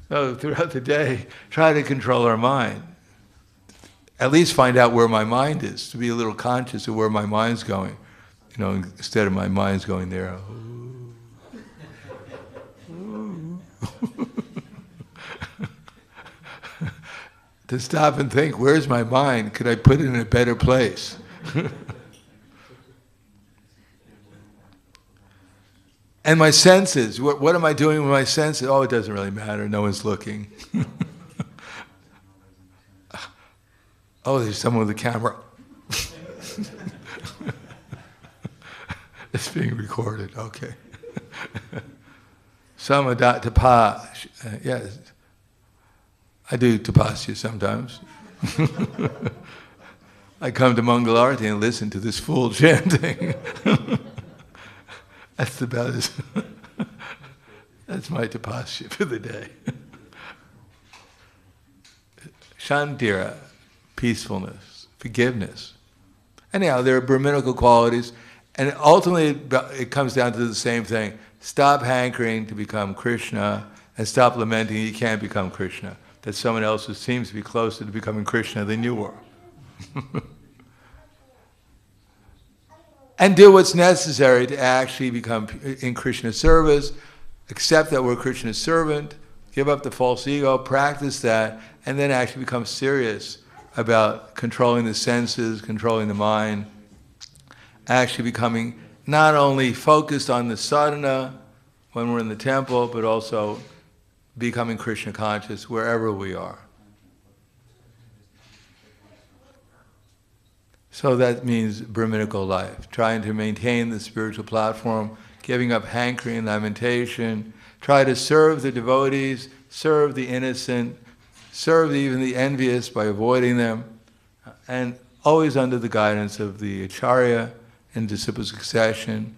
So throughout the day, try to control our mind. At least find out where my mind is, to be a little conscious of where my mind's going. Instead of my mind's going there. To stop and think, where's my mind? Could I put it in a better place? And my senses, what am I doing with my senses? Oh, it doesn't really matter, no one's looking. Oh, there's someone with a camera. It's being recorded, okay. Samadat tapa, yes. I do tapasya sometimes. I come to Mangalarti and listen to this fool chanting. That's the best. That's my tapasya for the day. Shantira, peacefulness, forgiveness. Anyhow, there are Brahminical qualities, and ultimately it comes down to the same thing. Stop hankering to become Krishna, and stop lamenting you can't become Krishna, that someone else who seems to be closer to becoming Krishna than you were. And do what's necessary to actually become in Krishna's service, accept that we're Krishna's servant, give up the false ego, practice that, and then actually become serious about controlling the senses, controlling the mind, actually becoming not only focused on the sadhana when we're in the temple, but also becoming Krishna conscious wherever we are. So that means Brahminical life, trying to maintain the spiritual platform, giving up hankering and lamentation, try to serve the devotees, serve the innocent, serve even the envious by avoiding them, and always under the guidance of the Acharya in disciple succession,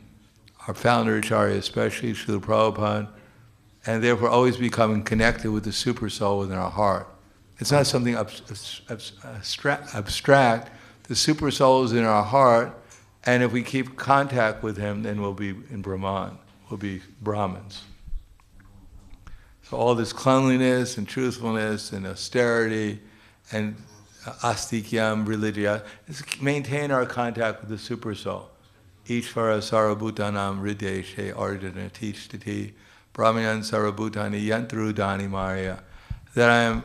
our founder Acharya especially, Srila Prabhupada, and therefore always becoming connected with the super soul within our heart. It's not something abstract. The super soul is in our heart, and if we keep contact with him, then we'll be in Brahman, we'll be Brahmins. So all this cleanliness and truthfulness and austerity and astikyam, religia, is maintain our contact with the super soul. Ishvara sarabhutanam hrideshe ardhana tishtati brahmayan sarabhutani yantrudani marya. That I am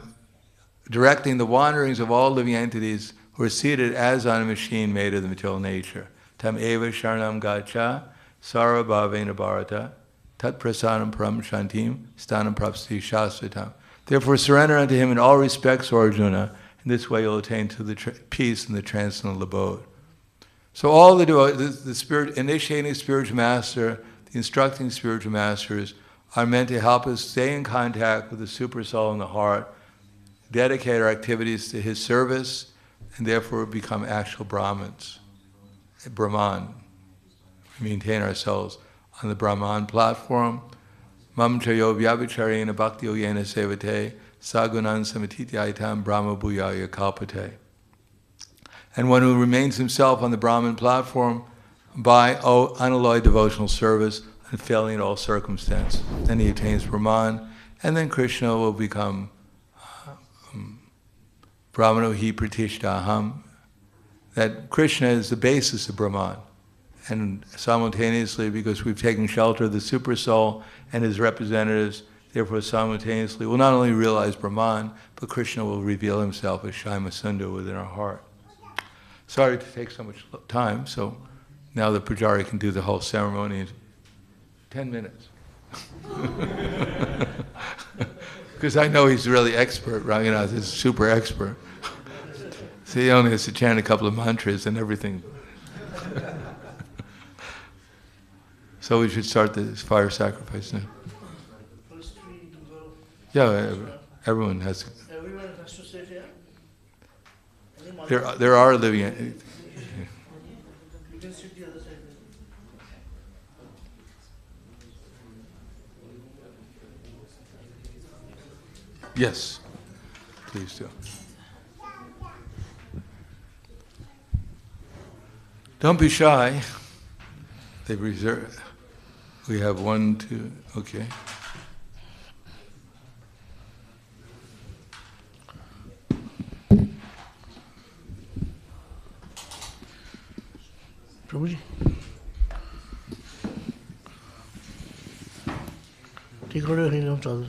directing the wanderings of all living entities who are seated as on a machine made of the material nature. Tam eva sharanam gacha sarabhavena bharata tat prasanam param shantim stanam prapsti shasvatam. Therefore surrender unto him in all respects, O Arjuna. In this way you'll attain to the peace and the transcendental abode. So all the spirit, initiating spiritual master, the instructing spiritual masters are meant to help us stay in contact with the super soul in the heart, dedicate our activities to his service, and therefore become actual Brahmins, Brahman. We maintain ourselves on the Brahman platform. Mam chayo vyabhicharena bhakti-yogena sevate sagunan samatityayitam brahma bhuyaya kalpate. And one who remains himself on the Brahman platform by unalloyed devotional service, unfailing in all circumstance. Then he attains Brahman, and then Krishna will become Brahmano hi pratishtaham. That Krishna is the basis of Brahman. And simultaneously, because we've taken shelter of the Super Soul and his representatives, therefore simultaneously we'll not only realize Brahman, but Krishna will reveal himself as Shyaima Sundar within our heart. Sorry to take so much time, so now the Pujari can do the whole ceremony in 10 minutes. Because I know he's really expert, Ranganath is super expert. So he only has to chant a couple of mantras and everything. So we should start the fire sacrifice now. First we go. Yeah, everyone has. Everyone has to sit here. There are living. You can sit the other side. Yes, please do. Don't be shy. They've reserved. We have 1, 2, okay. Prabhuji. Take out your hand of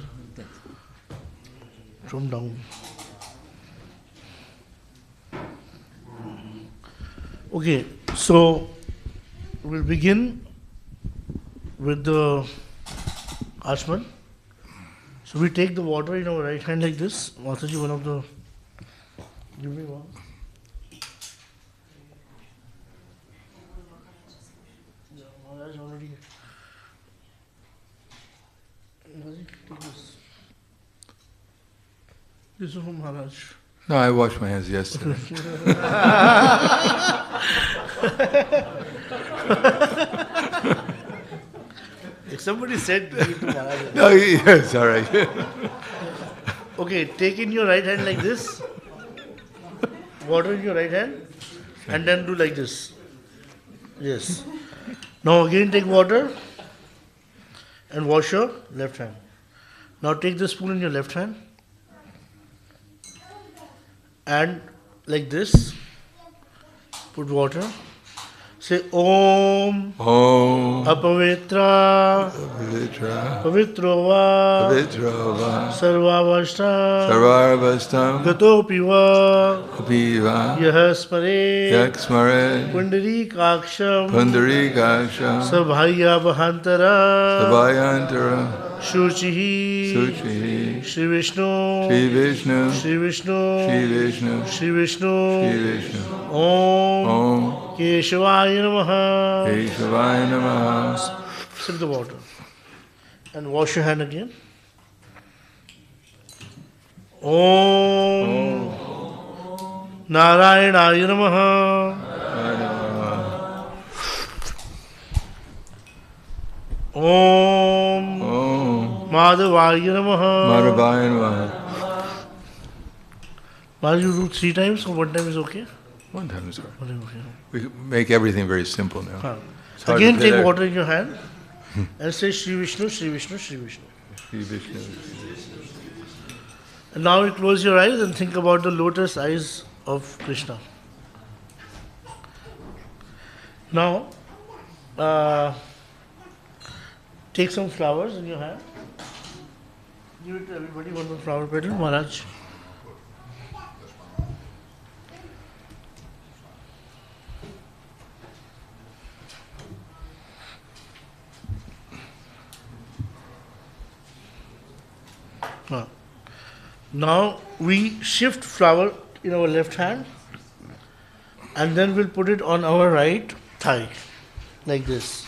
from down. Okay, so we'll begin with the Ashman. So we take the water in our right hand like this. Mataji, one of the... Give me one. Yeah, Maharaj already... Mataji, take this. This is from Maharaj. No, I washed my hands yesterday. If somebody said give it to Maharaj. No, it's all right. Okay, take in your right hand like this. Water in your right hand. And then do like this. Yes. Now again take water. And wash your left hand. Now take the spoon in your left hand. And like this. Put water. Say Om. Om. Apavitra. Pavitra. Pavitrova. Pavitrova. Sarvavashta. Sarvarvastam. Gatopiva. Apiva. Yahaspare. Yaksmare. Pundari Kaksham. Pundari Kasha. Sabhaya Bahantara. Sabhayantara. Shuchihi. Suchi. Shri Vishnu. Shri Vishnu. Shri Vishnu. Shri Vishnu. Shri Vishnu. Shri Vishnu. Om. Om. Keshavaya Namaha. Keshavaya Namaha. Sip the water. And wash your hand again. Om. Narayanaya Namaha. Om. Om. Madhavaya Namaha. Madhavaya Namaha. Maharaj, you do 3 times or 1 time is okay? One time is all right. 1 time okay. We make everything very simple now. Huh. It's hard Again to take fit water in your hand and say Shri Vishnu, Shri Vishnu, Shri Vishnu. Shri Vishnu. And now you close your eyes and think about the lotus eyes of Krishna. Now, take some flowers in your hand. Give it to everybody, one flower petal, Maharaj. Now we shift flower in our left hand and then we'll put it on our right thigh like this.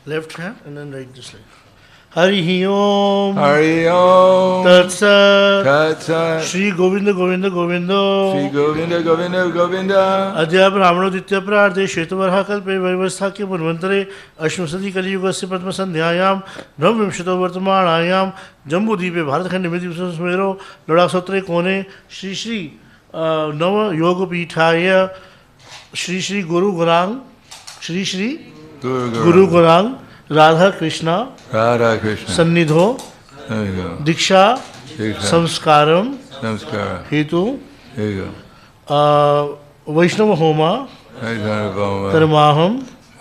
Left hand and then right this side. Hari Om. Hari Om. Tat Sat. Tat Sat. Shri Govinda Govinda Govindo. Shri Govinda Govinda Govinda. अद्या ब्राह्मणो द्वितीय प्रार्थे श्वेतवर्हा कल्पे वैवस्था के पूर्वंतरे अश्वसदी कलियुगस्य प्रथम संध्यायाम ब्रह्मविंशतो वर्तमानायाम जम्बूद्वीपे भारतखंड में दिवसमेरो लड़ासोत्रे कोने श्री श्री नव योगपीठाय श्री श्री गुरु गुरांग श्री श्री गुरु Gurang Radha Krishna Radha Krishna. सन्निधो There you go. Diksha Diksha. Sanskaram Namaskara. हेतु There you go. वैष्णव होमा Vaishnava. कर्माहम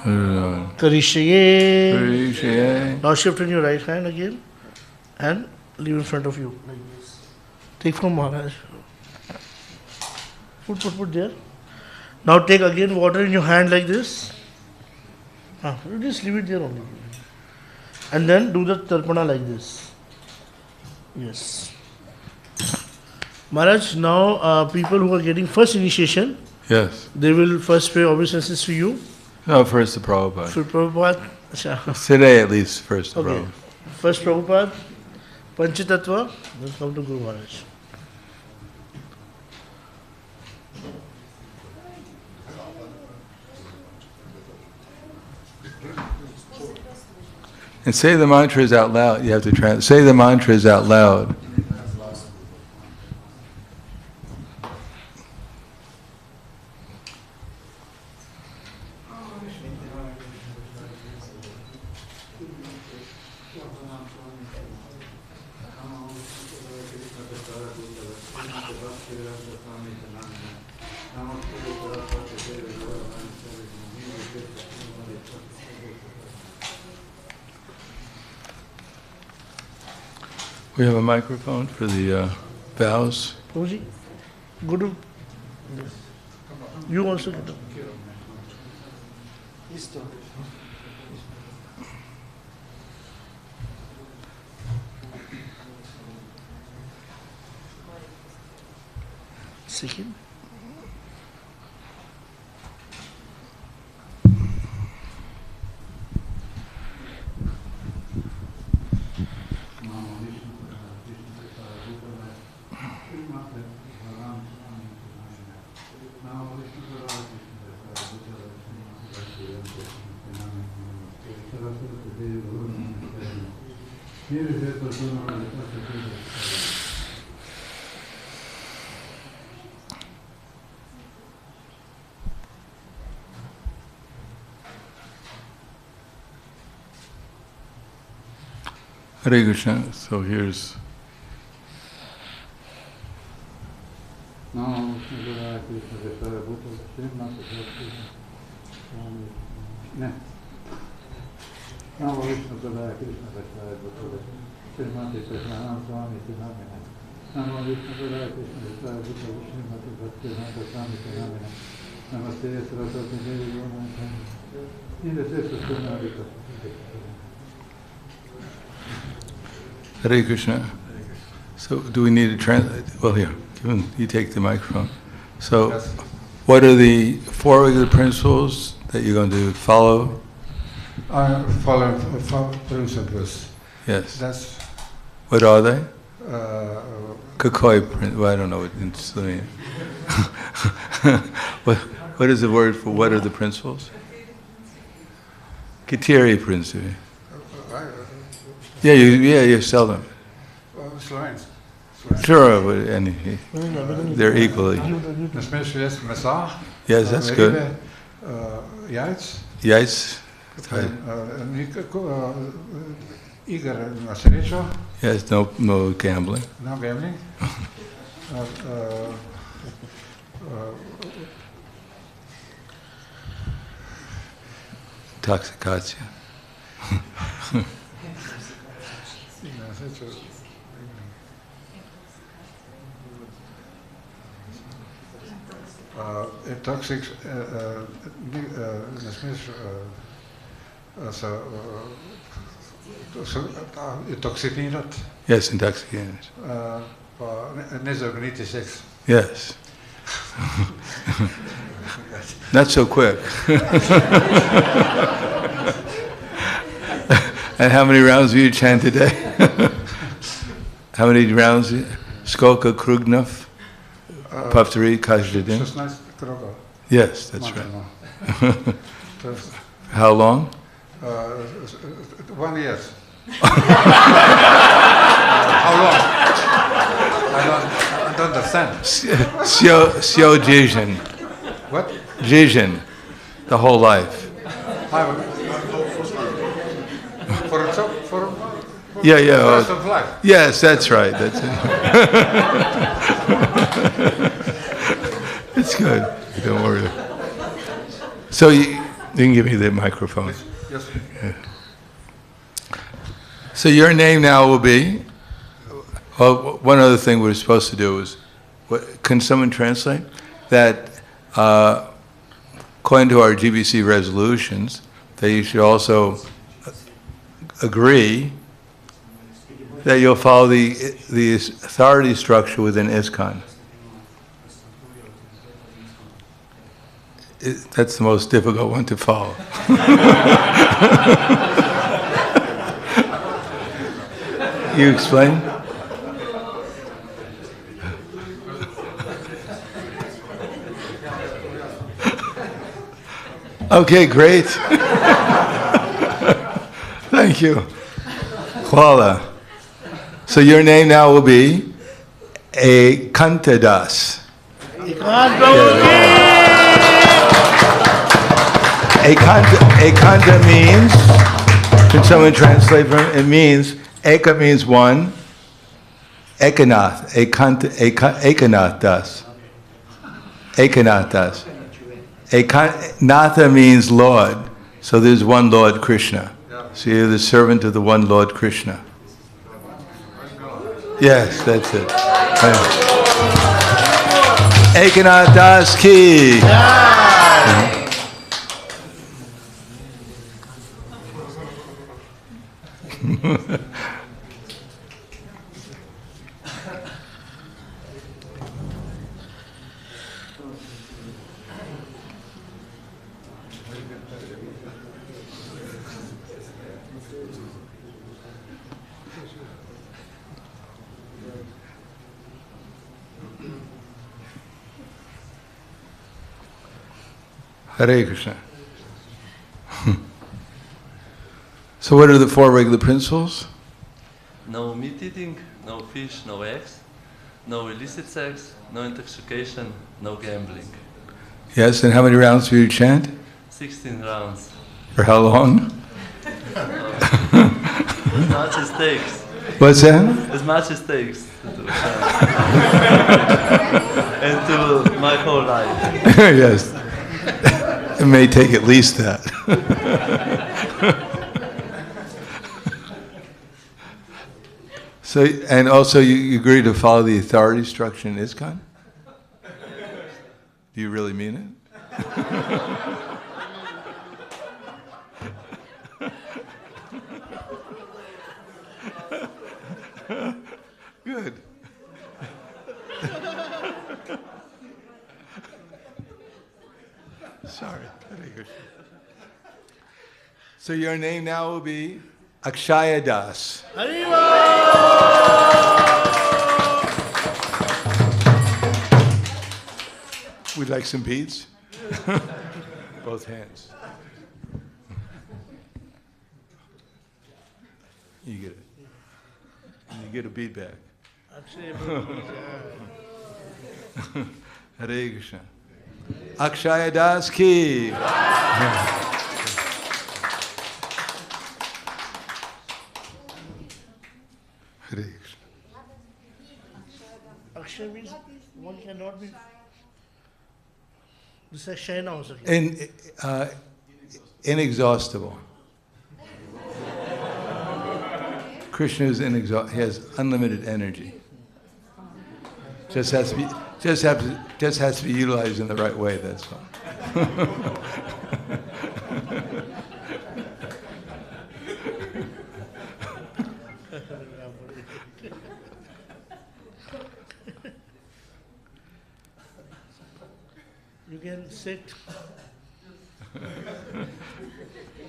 Bhoma. करिष्ये. Karishaye. Now shift in your right hand again and leave in front of you like this. Take from Maharaj. Put there. Now take again water in your hand like this. You just leave it there only. And then do the tarpana like this. Yes. Maharaj, now people who are getting first initiation, Yes. they will first pay obeisances to you. No, first the Prabhupada. For Prabhupada. Acha. Today at least, first the Okay. Prabhupada. First Prabhupada, Panchatattva, then come to Guru Maharaj. And say the mantras out loud. You have to say the mantras out loud. We have a microphone for the vows. Prabhuji, go to. You also get up. Second. Hare Krishna. So here's. Hare Krishna. So do we need to translate? Well, here, you take the microphone. So what are the four regular principles that you're going to follow? Follow principles. Yes. That's What are they? Kakoi, well, I don't know what in Slovenian. What is the word for what are the principles? Kitiri principle. Yeah, you sell them. Slovenski. Sure, but they're equally. Na smešu jest mesa. Yes, that's good. Ribe, jajc. Jajc. Nikako iger na srečo. Yes, no gambling. No gambling. Intoxication. Toxic, ne smeš se intoksikinati. Yes, intoxicated. Pa ne zaogniti seks. Yes. Not so quick. And how many rounds do you chant today? How many rounds? Skolka Krugnov? Paftari Kashdadin? 16 krogov. Yes, that's right. How long? 1 year. How long? I don't understand. Sio Jijin. What? Jijin. The whole life. For Yeah. the rest of life. Yes, that's right. That's it. It's good. Don't worry. So you can give me the microphone. Yes. Yeah. So your name now will be. Well, one other thing we're supposed to do is, can someone translate that? According to our GBC resolutions, that you should also agree that you'll follow the authority structure within ISKCON. That's the most difficult one to follow. You explain? Okay, great. Thank you. Hvala. So your name now will be Kantadas. Ekanta means, can someone translate for it? It means, Eka means one, Ekanath, Ekanath das. Ekanath das. Natha means Lord, so there's one Lord Krishna. So you're the servant of the one Lord Krishna. Yes, that's it. Ekanath Das ki. Hare Krishna. So what are the four regular principles? No meat eating, no fish, no eggs, no illicit sex, no intoxication, no gambling. Yes, and how many rounds do you chant? 16 rounds. For how long? As much as takes. What's that? As much as takes. Until my whole life. Yes. It may take at least that. So, and also you agree to follow the authority structure in ISKCON? Do you really mean it? Good. Sorry. So your name now will be Akshaya Das. We'd like some beads. Both hands. You get it. And you get a bead back. Hare Krishna. Akshaya Das ki. Hare Krishna. Akshay means one cannot be. This is Shayna also. Inexhaustible. Krishna is inexhaustible. He has unlimited energy. Just has to be utilized in the right way. That's all. You can sit.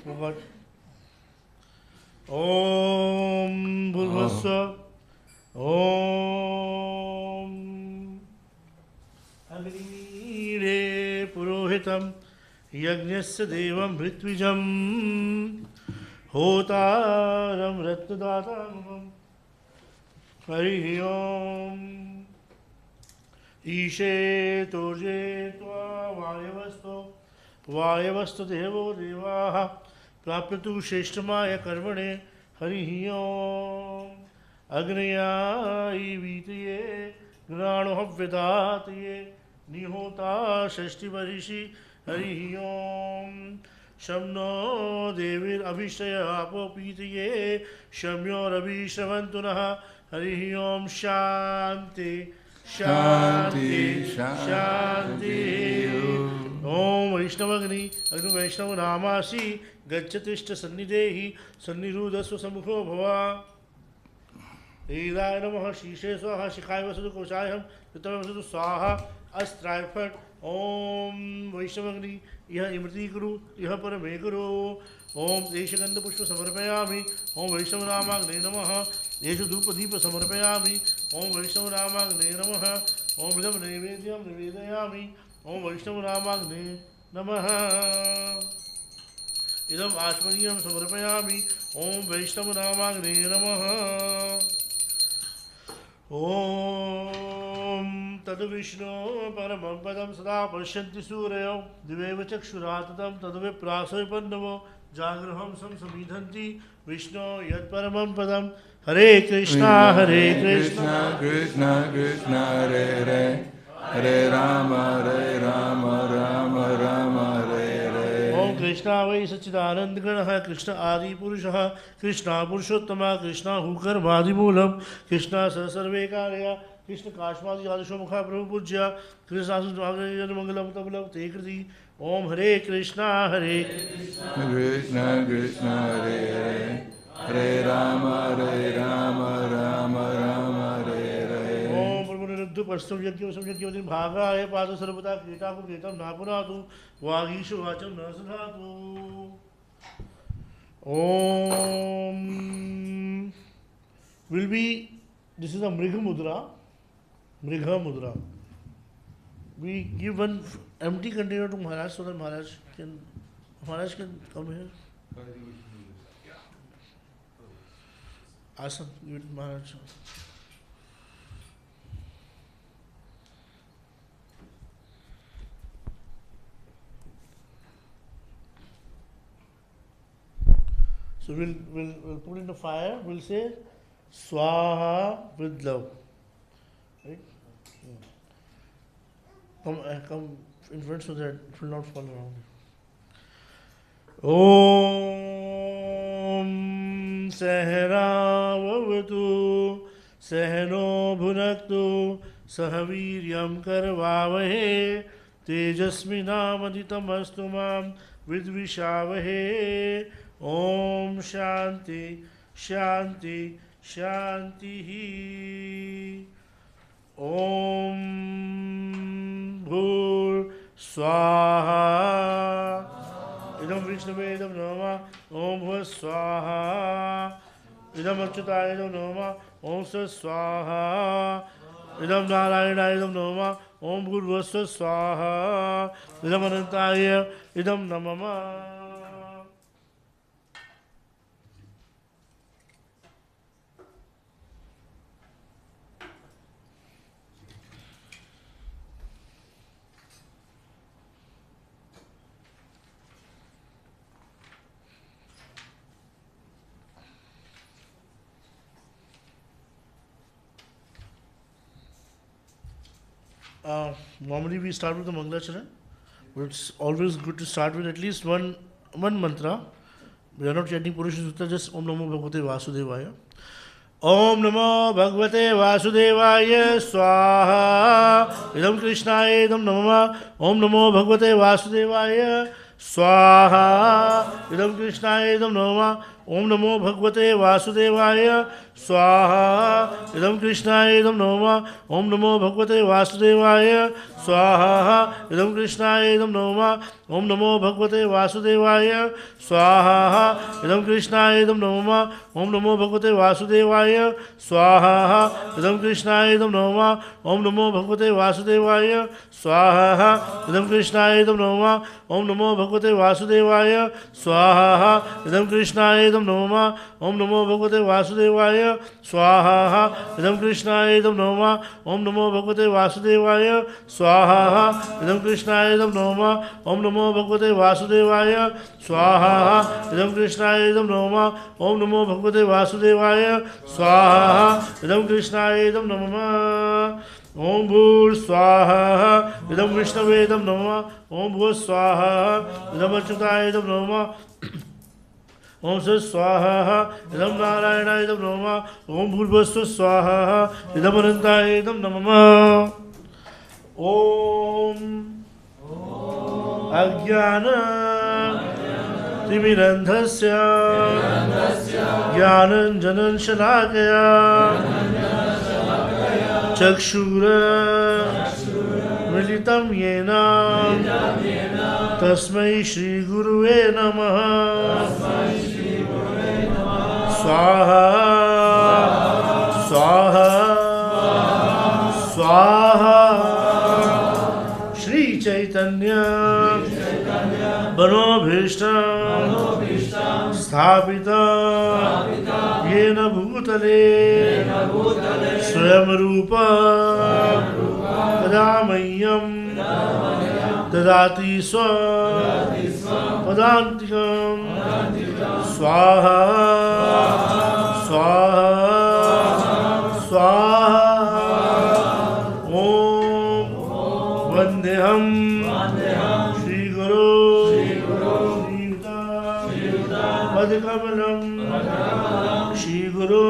What? Om Bhurvasva. Om Agnire Purohitam Yajnasya Devam Bhritwijam Hotaram Ratnadatam Hari Om Ishe Toje Tva Vayavasto Devo Devaha Prapyatu Sheshtamaya Karmane Hari Om Agnaya Vitiye Gnano Vedatiye Nihota Shashti Varishi Hari Om Shamno Devir Avishaya Apopitiye Shamyo Ravi Shavantunaha Hari Om Shanti Shanti Shanti Om Vaishnavagni Agni Vaishnava Namasi Gachatishta Sannidehi Sannirudasva Samukho Bhava Edaya Namaha Shishe Swaha Shikaya Vasadu Koshayam Yutama Vasadu Swaha Astrayaphat Om Vaishnavagni Iha Imriti Guru Iha Parame Guru Om Deshagandha Pushpa Samarpayami Om Vaishnava Namagne Namaha Deshu Dhupa Deepa Samarpayami Om Vaishnava Namagne Namaha Om Vidam Nevedyam Nivedayami Om Vaishnava Namagne Namaha Idam Ashmaniyam Samarpayami Om Vaishnava Namagne Namaha Om Tadu Vishnu Paramam Padam Sada Pashyanti Suryo Diveva Chakshuratatam Tadu Vipraso Pandavo Jagraham Sam Samidhanti Vishnu Yad Paramam Padam Hare Krishna Hare Krishna Krishna Krishna Hare Hare Hare Rama Rama Rama Rama Hare Hare Krishna वै सच्चिदानंद गणः कृष्ण आदि पुरुषः कृष्णा पुरुषोत्तमा कृष्णा हुकर्मादिमूलम कृष्णा सर्वे कार्या कृष्ण काश्मादि आदिशो मुखा प्रभु पूज्य कृष्ण मंगलम तबलम ते कृति ओम हरे Krishna Krishna Krishna Hare Hare Hare Rama Rama Rama Hare Hare ओम प्रभुनिरुद्ध पश्चिम यज्ञ संयज्ञ भागाय पाद सर्वदा क्रीटा को क्रीतम नापुरातु वागीशु वाचम न सधातु ओम will be this is a mrigha mudra we give one empty container to Maharaj so that Maharaj can come here awesome give it to Maharaj. So we'll put in the fire, we'll say Swaha with love. Right? Come in front so that it will not fall around. Om Sahara Vavatu Sahano Bhunaktu Sahaviryam Karvavahe Tejasminam Mam Vidvishavahe. Om Shanti Shanti Shanti Om Bhur Swaha Idam Vishnave Idam Nama Om Bhur Swaha Idam Achyutaya Idam Nama Om Sa Swaha Idam Narayana Idam Nama Om Bhur Vaswa Swaha Idam Anantaya Idam Namama. Normally we start with the Mangalacharan, but it's always good to start with at least one mantra. We are not chanting Purusha Sutta, just Om Namo Bhagavate Vasudevaya. Om Namo Bhagavate Vasudevaya Swaha Idam Krishnaya Idam Namama Om Namo Bhagavate Vasudevaya Swaha Idam Krishnaya Idam Namama Om Namo Bhagavate Vasudevaya Swaha Idam Krishnaya Idam Namama Om Namo Bhagavate Vasudevaya Swaha Idam Krishnaya Idam Namama Om Namo Bhagavate Vasudevaya Swaha Idam Krishnaya Idam Namama Om Namo Bhagavate Vasudevaya Swaha Idam Krishnaya Idam Namama Om Namo Bhagavate Vasudevaya Swaha Idam Krishnaya Idam Namama Om Namo Bhagavate Vasudevaya Swaha Idam Krishnaya Idam Namama Om Namo Bhagavate Vasudevaya Swaha Idam Krishnaya Idam Namama Om Namo Bhagavate Vasudevaya Swaha Idam Krishnaya Idam Namama Om Namo Bhagavate Vasudevaya Swaha Idam Krishnaya Idam Namama Om Namo Bhagavate Vasudevaya Swaha Idam Krishnaya Idam Namama Om Bhur Swaha Idam Vishnave Idam Namama Om Bhur Swaha Idam Achyutaya Idam Namama Om Sa Swaha Idam Narayana Idam Namama Om Bhurvasva Swaha Idam Anantaya Idam Namama Om Ajnana Timirandhasya Jnananjanan Shalakaya Chakshura Militam Yena Tasmai Shri Guruve Namaha Swaha Swaha Swaha Shri Chaitanya Banobhishtam Sthapita Yena Bhutale Swayam Rupa Tadamayam Tadati Swa Padantikam Swaha Swaha Swaha Om Vandeham Shri Guru Shri पदकमलं श्रीगुरु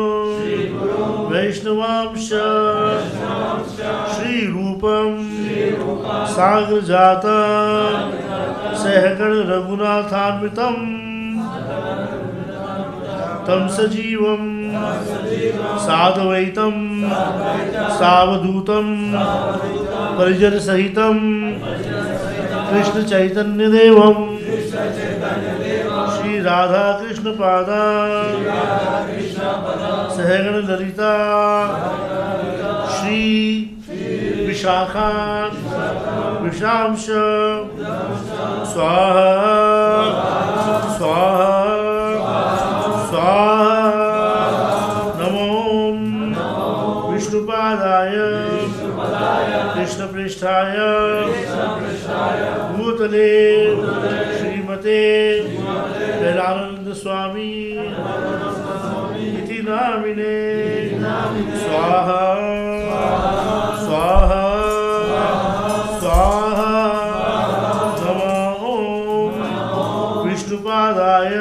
वैष्णवांश श्रीरूपं साग्रजातं सहगण रघुनाथान्वितं तं सजीवं साद्वैतं सावधूतं परिजनसहितं कृष्ण चैतन्य देवं श्री राधा कृष्ण पादा सहगण ललिता श्री विशाखा विशांश स्वाहा स्वाहा स्वाहा नमो विष्णुपादाय कृष्णपृष्ठाय भूतले श्रीमते वेदानंद स्वामी इति नामिने स्वाहा स्वाहा स्वाहा नमो विष्णुपादाय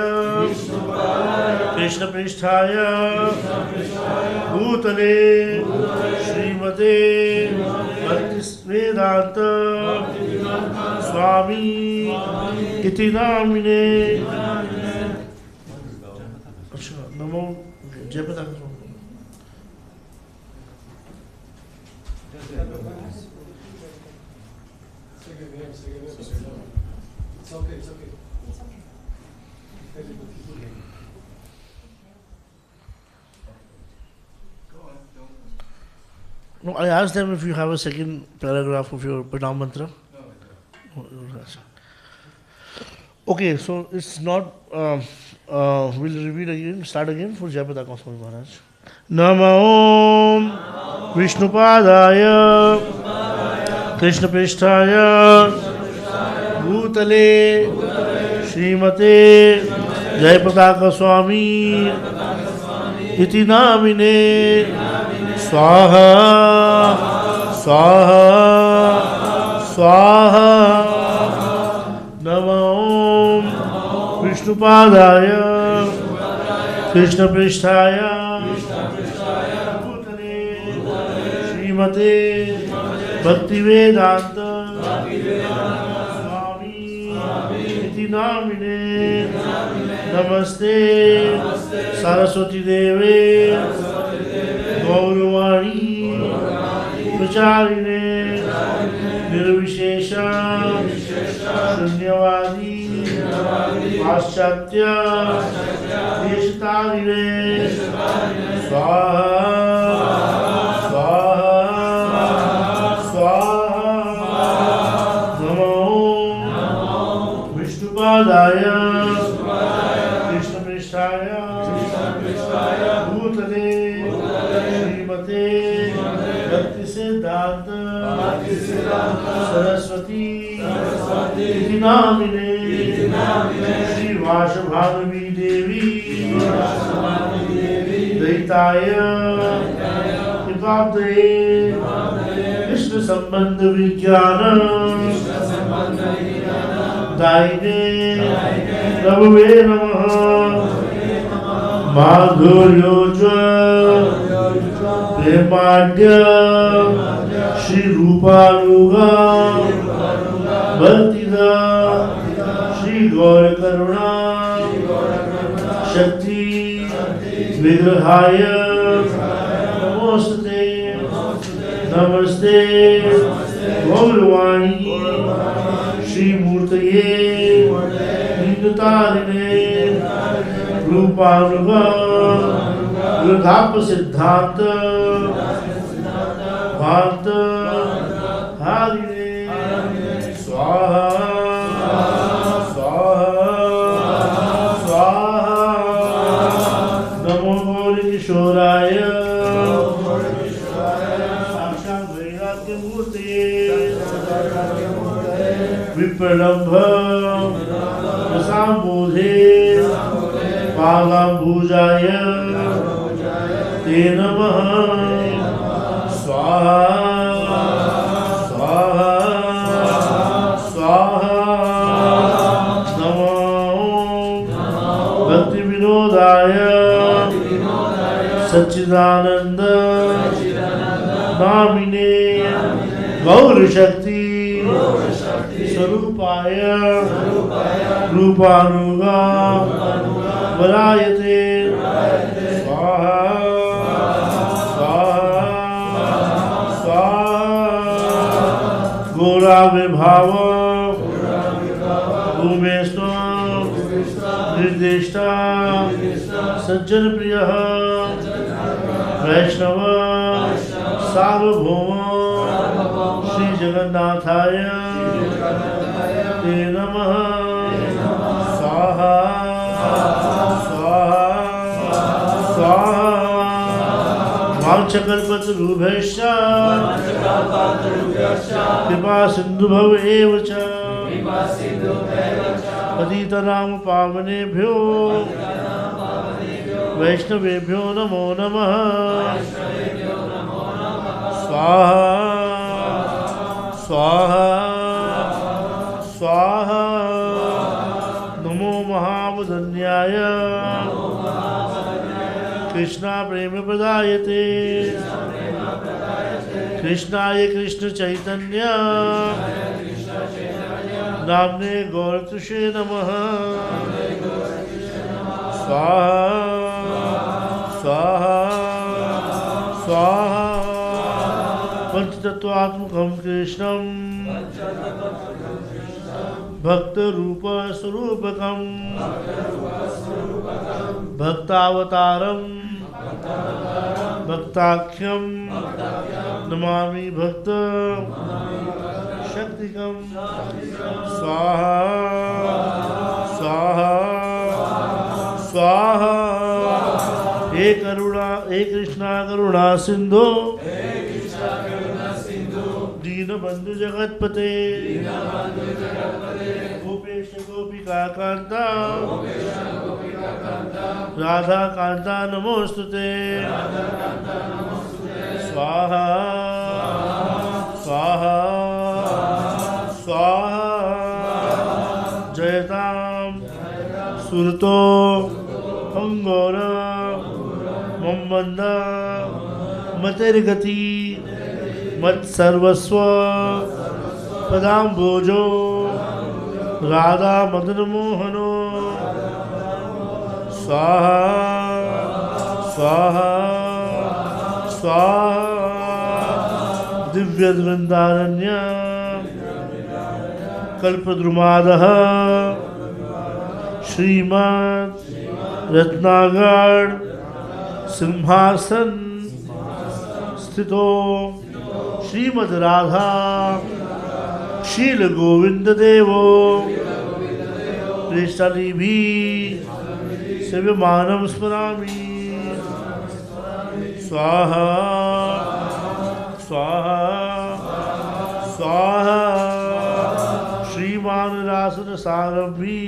कृष्णपृष्ठाय भूतले श्रीमते वेदांत स्वामी इति नामिने नमो जय पताका No, I asked them if you have a second paragraph of your Pranam mantra. Okay, so it's not. We'll repeat again. Start again for Jayapata Swami Maharaj. Namo Vishnupadaya Krishnapristhaya Bhutale Srimate Jayapataka Swami Iti Namine Swaha Swaha Swaha Namo Vishnupadaya Krishnapristhaya Bhutale Srimate Bhakti-vedanta Swami Iti Namine Namaste Saraswati Deve Gauravani Pracharine Nirvishesha Shunyavadi Paschatya Deshatarine Swaha Swaha Swaha Namo Vishnupadaya Krishnapristhaya Bhutale Srimate Bhakti-siddhanta Saraswati Iti Namine Shri Vashabhanavi Devi Daitaya Kripabdaye Krishna Sambandha Vijnana Daine Namave Namaha Madhuryoja Premadya Shri Rupanuga Bhaktida Shri Gaura Karuna Shakti Vigrahaya Namostate Namaste Gauravani Shri Murtaye Nindatarine Rupanuga Yudhapa Siddhanta Bhanta Harine Swaha Swaha Swaha Namo Kishoraya Sakshat Vairagya Murti Vipralambha Sambodhe Pagambhujaya Te Namaha Swaha Swaha Swaha Namo Bhakti सच्चिदानंद नामिने गौर शक्ति स्वरूपाय रूपानुगा वरायते स्वाहा स्वाहा स्वाहा गोरा विभाव भूमेस्व निर्दिष्टा सज्जन प्रिय वैष्णव सार्वभौम श्री जगन्नाथाय ते नमः स्वाहा स्वाहा स्वाहा वाञ्छकल्पतरुभ्यश्च कृपा सिन्धुभ्यो एव च पतितनां पावनेभ्यो वैष्णवेभ्यो नमो नमः स्वाहा स्वाहा स्वाहा नमो महावदन्याय कृष्णा प्रेम प्रदायते कृष्णाय कृष्ण चैतन्य नामने गौरतुषे नमः स्वाहा स्वाहा स्वाहा पंचतत्वात्मकं कृष्णं भक्तरूप स्वरूपकं भक्तावतारं भक्ताख्यं नमामि भक्त शक्तिकं स्वाहा स्वाहा स्वाहा हे कृष्णा करुणा सिंधु दीनबंधु जगतपते गोपेश गोपिका कांता राधा कांता नमोस्तुते स्वाहा स्वाहा स्वाहा जयताम सुरतो अंगोर मम्मंद मतिर्गति मत्सर्वस्व पदाम्बोजो राधा मदन मोहनो स्वाहा स्वाहा स्वाहा दिव्यवृंदारण्य कल्पद्रुमादः श्रीमद् रत्नागढ़ सिंहासन स्थितो श्रीमद् राधा शील गोविंद देवो कृष्णलिभि सेव्यमानं स्मरामि स्वाहा स्वाहा स्वाहा श्रीमान रासन सारभि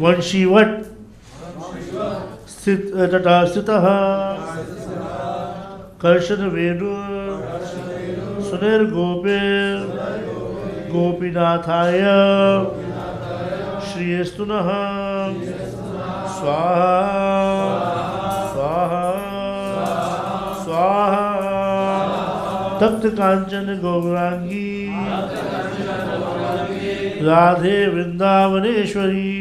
वंशीवट स्थितः कर्षण वेणु सुनिर्गोपेर गोपीनाथाय श्रीयस्तु नः स्वाहा स्वाहा स्वाहा तप्त कांचन गौरांगी राधे वृंदावनेश्वरी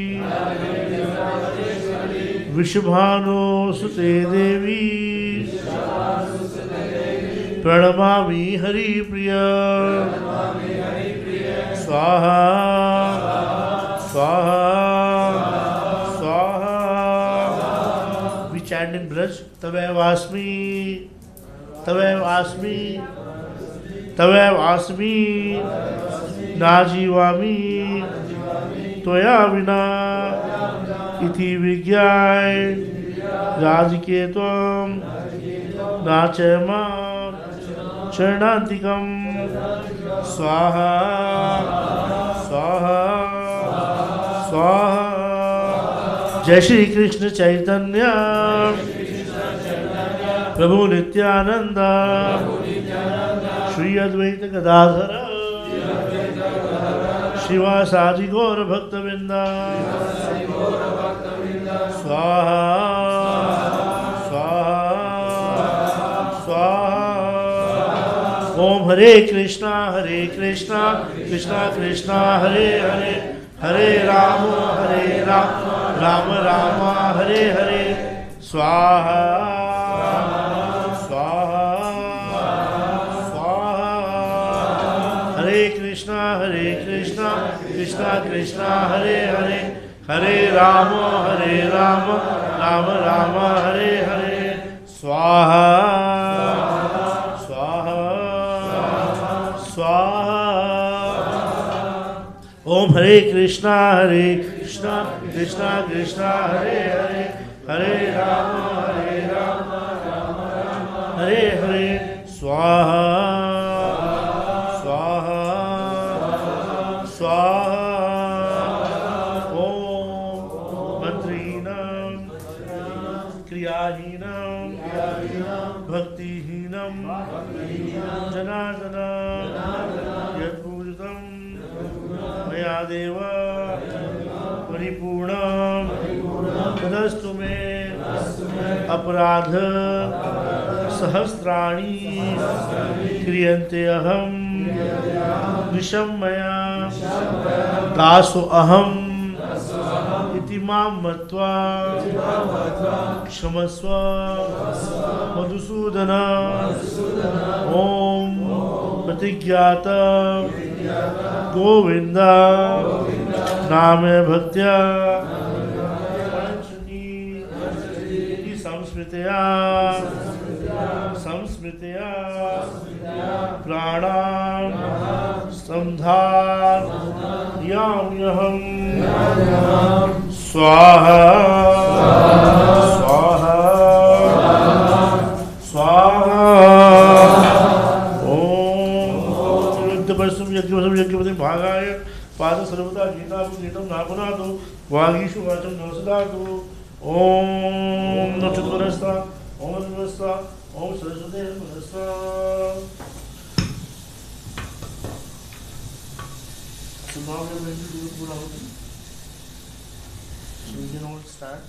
विषभानो सुते देवी प्रणमामि हरिप्रिय स्वाहा स्वाहा स्वाहा we chant in Braj तवैव अस्मि तवैव अस्मि तवैव अस्मि नाजीवामि त्वया विना इति विज्ञाय राजके त्वं नाचमा शरणान्तिकं स्वाहा स्वाहा स्वाहा जय श्री कृष्ण चैतन्य प्रभु नित्यानंद श्री अद्वैत गदाधर शिवासादि गौर भक्तवृंदा स्वाहा Om Hare Krishna, Krishna Krishna, Hare Hare, Hare Rama, Rama Rama, Hare Hare. Swaha, Swaha, Swaha. Hare Krishna, Krishna Krishna, Hare Hare, Hare Rama, Rama Rama, Hare Hare. Swaha, Swaha, Swaha. Om Hare Krishna, Krishna Krishna, Hare Hare, Hare Rama, Rama Rama, Hare Hare. Swaha, Swaha, Swaha. Om Mantrihinam, Kriyahinam, Bhaktihinam, Janardana, Yadpujitam, Mayadeva, Paripurnam, Tadastu me, Aparadha, Sahasrani, Kriyante aham, Visham maya, Daso aham, Iti mam matva, Kshamasva, Madhusudana, Om Patigyata, Govinda, Name Bhaktya, Panchani, Samsmitya, Pranam, Samdhan, Yamyaham, Swaha, Swaha, Swaha. Om Yuddhaparsam Yajnapasam Bhagaya, Pada Sarvata Gita Gita Nagunadu, Vagishu Vacham Nasadatu. Om Nachitvarasta, Om Advasta, Om Saraswati Namaste. So now we are going to do the Puravatam. So we can all start.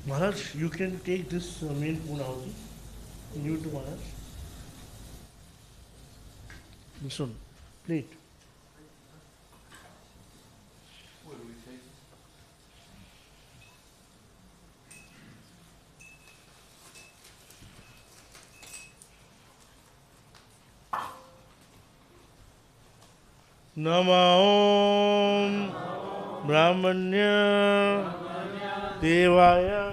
Maharaj, you can take this main Purnavati. You too, Maharaj. This one, plate. Nama Om Brahmanya Devaya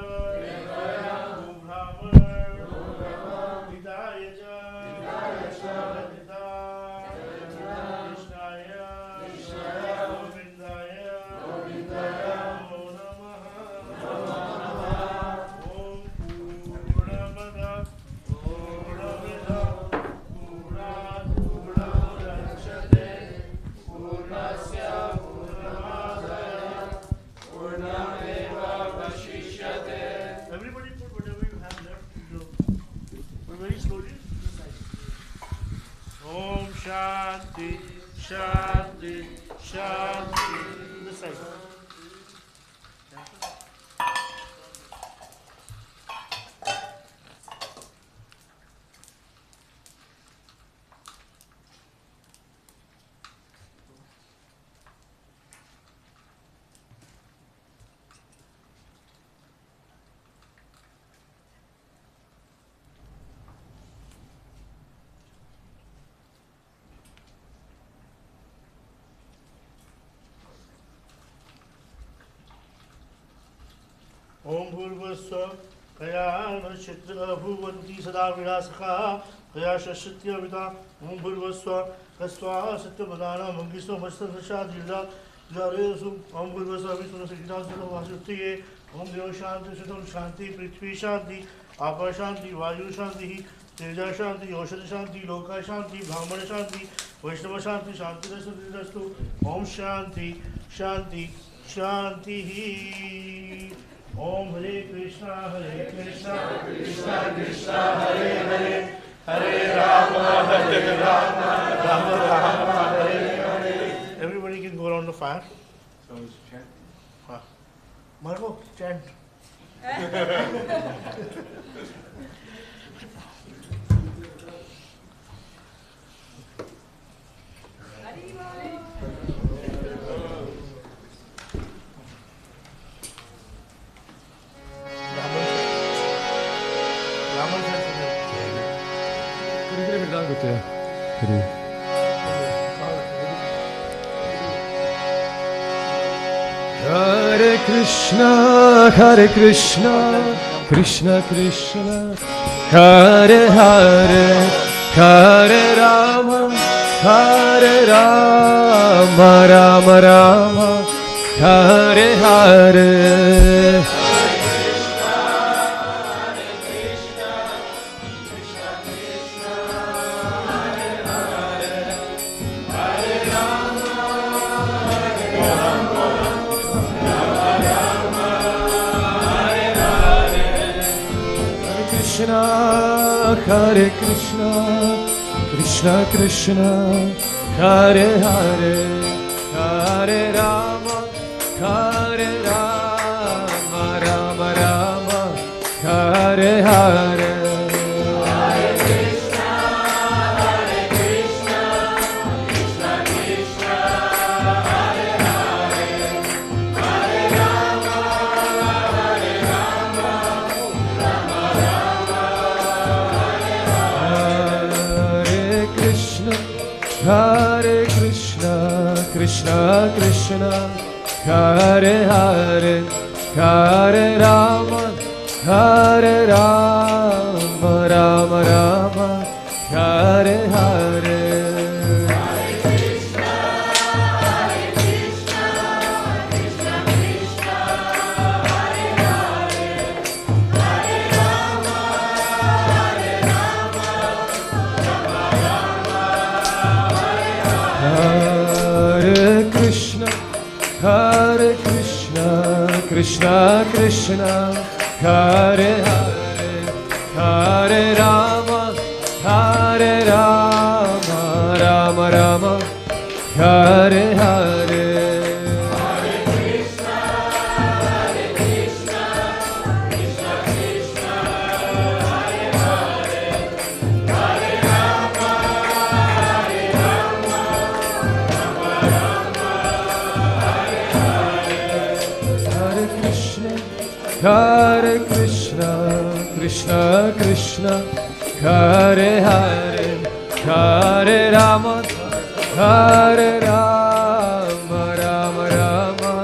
Shanti, Shanti, Shanti. This side. Om Bhurvasva Kaya Nashitra Bhuvanti Sada Virasaka Kaya Shashitya Vita Om Bhurvasva Kaswa Satya Madana Mangiswa Masta Sasha Dilda Jaresu Om Bhurvasva Vishnu Sakita Sada Vasutiye Om Deva Shanti Siddham Shanti Prithvi Shanti Apa Shanti Vayu Shanti Teja Shanti Yoshana Shanti Loka Shanti Brahmana Shanti Vaishnava Shanti Shanti Rastu Om Shanti Shanti Shanti Om Hare Krishna, Krishna Krishna, Hare Hare, Hare Rama, Rama Rama, Hare Hare. Everybody can go around the fire. So it's chant. Marco, chant. Hare Krishna, Hare Krishna, Krishna Krishna, Hare Hare, Hare Rama, Hare Rama, Rama Rama, Hare Hare. Hare Krishna, Krishna Krishna, Hare Hare, Hare Rama, Hare Rama, Rama Rama, Hare Hare. Hare Krishna, Krishna Krishna, Hare Hare, Hare Rama, Hare Rama, Rama Rama, Hare Hare. Hare Krishna, Krishna Krishna, Hare Hare, Hare Rama, Hare Rama, Rama Rama, Hare Hare. Hare Krishna, Krishna Krishna, Hare Hare, Hare Rama, Hare Rama, Rama Rama, Hare Hare. Krishna, Hare Krishna, Krishna Krishna, Hare Hare, Hare Rama, Hare Rama, Rama Rama, Hare Hare. Hare Krishna, Hare Krishna, Krishna Krishna, Hare Hare, Hare Rama, Hare Rama, Rama Rama.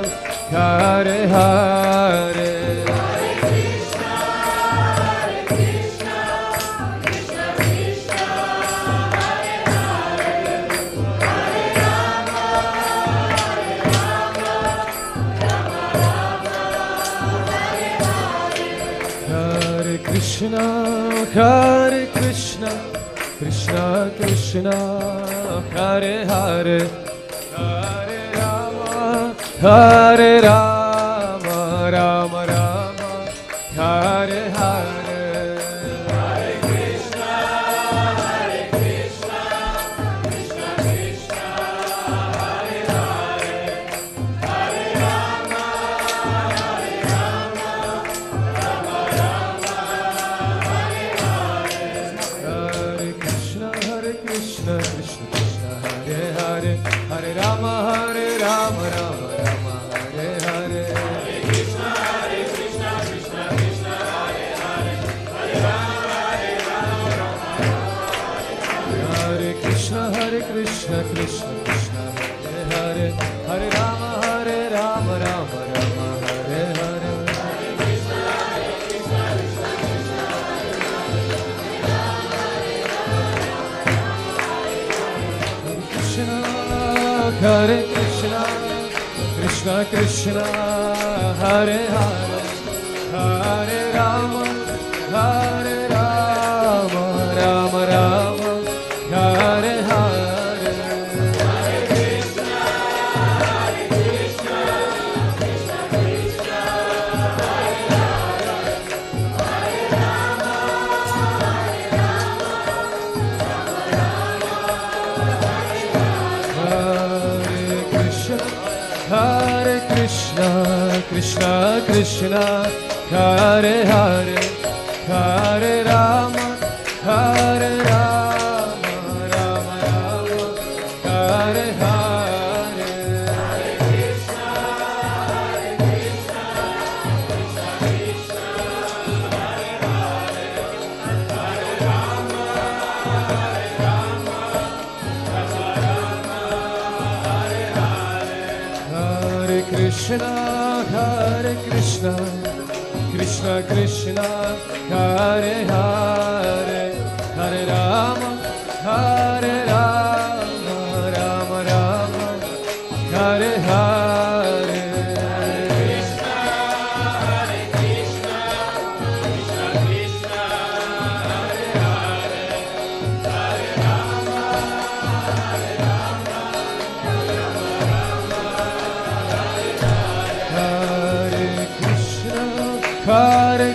Hare Krishna, Krishna Krishna, Hare Hare, Hare Rama, Hare Rama, Rama Rama, Hare Hare. Hare Krishna, Krishna Krishna, Hare Hare, Hare Rama, Hare Rama, Rama Rama, Hare Krishna, Krishna Krishna, Hare Hare, Hare Rama, Hare Rama, Rama Rama, Hare Hare. Hare Krishna, Krishna Krishna, Hare Hare, Hare Rama, Hare Rama, Rama Rama, Hare Hare. Hare Krishna, Krishna Krishna, Hare Hare, Hare Rama, Hare Rama, Rama Rama, Hare Hare. Hare Krishna, Krishna Krishna, Hare Hare, Hare Rama, Hare Rama, Rama Rama, Hare Hare. Hare Krishna, Hare Krishna, Krishna Krishna, Hare Hare, Hare Rama, Hare Rama, Rama Rama, Hare Hare. Hare Krishna, Hare Krishna, Krishna Krishna, Hare Hare, Hare Rama, Hare Rama, Rama Rama, Hare Hare. Hare Krishna, Hare Krishna, Krishna Krishna, Hare Hare, Hare Rama, Hare Rama, Rama Rama, Hare Hare. Hare Krishna, Hare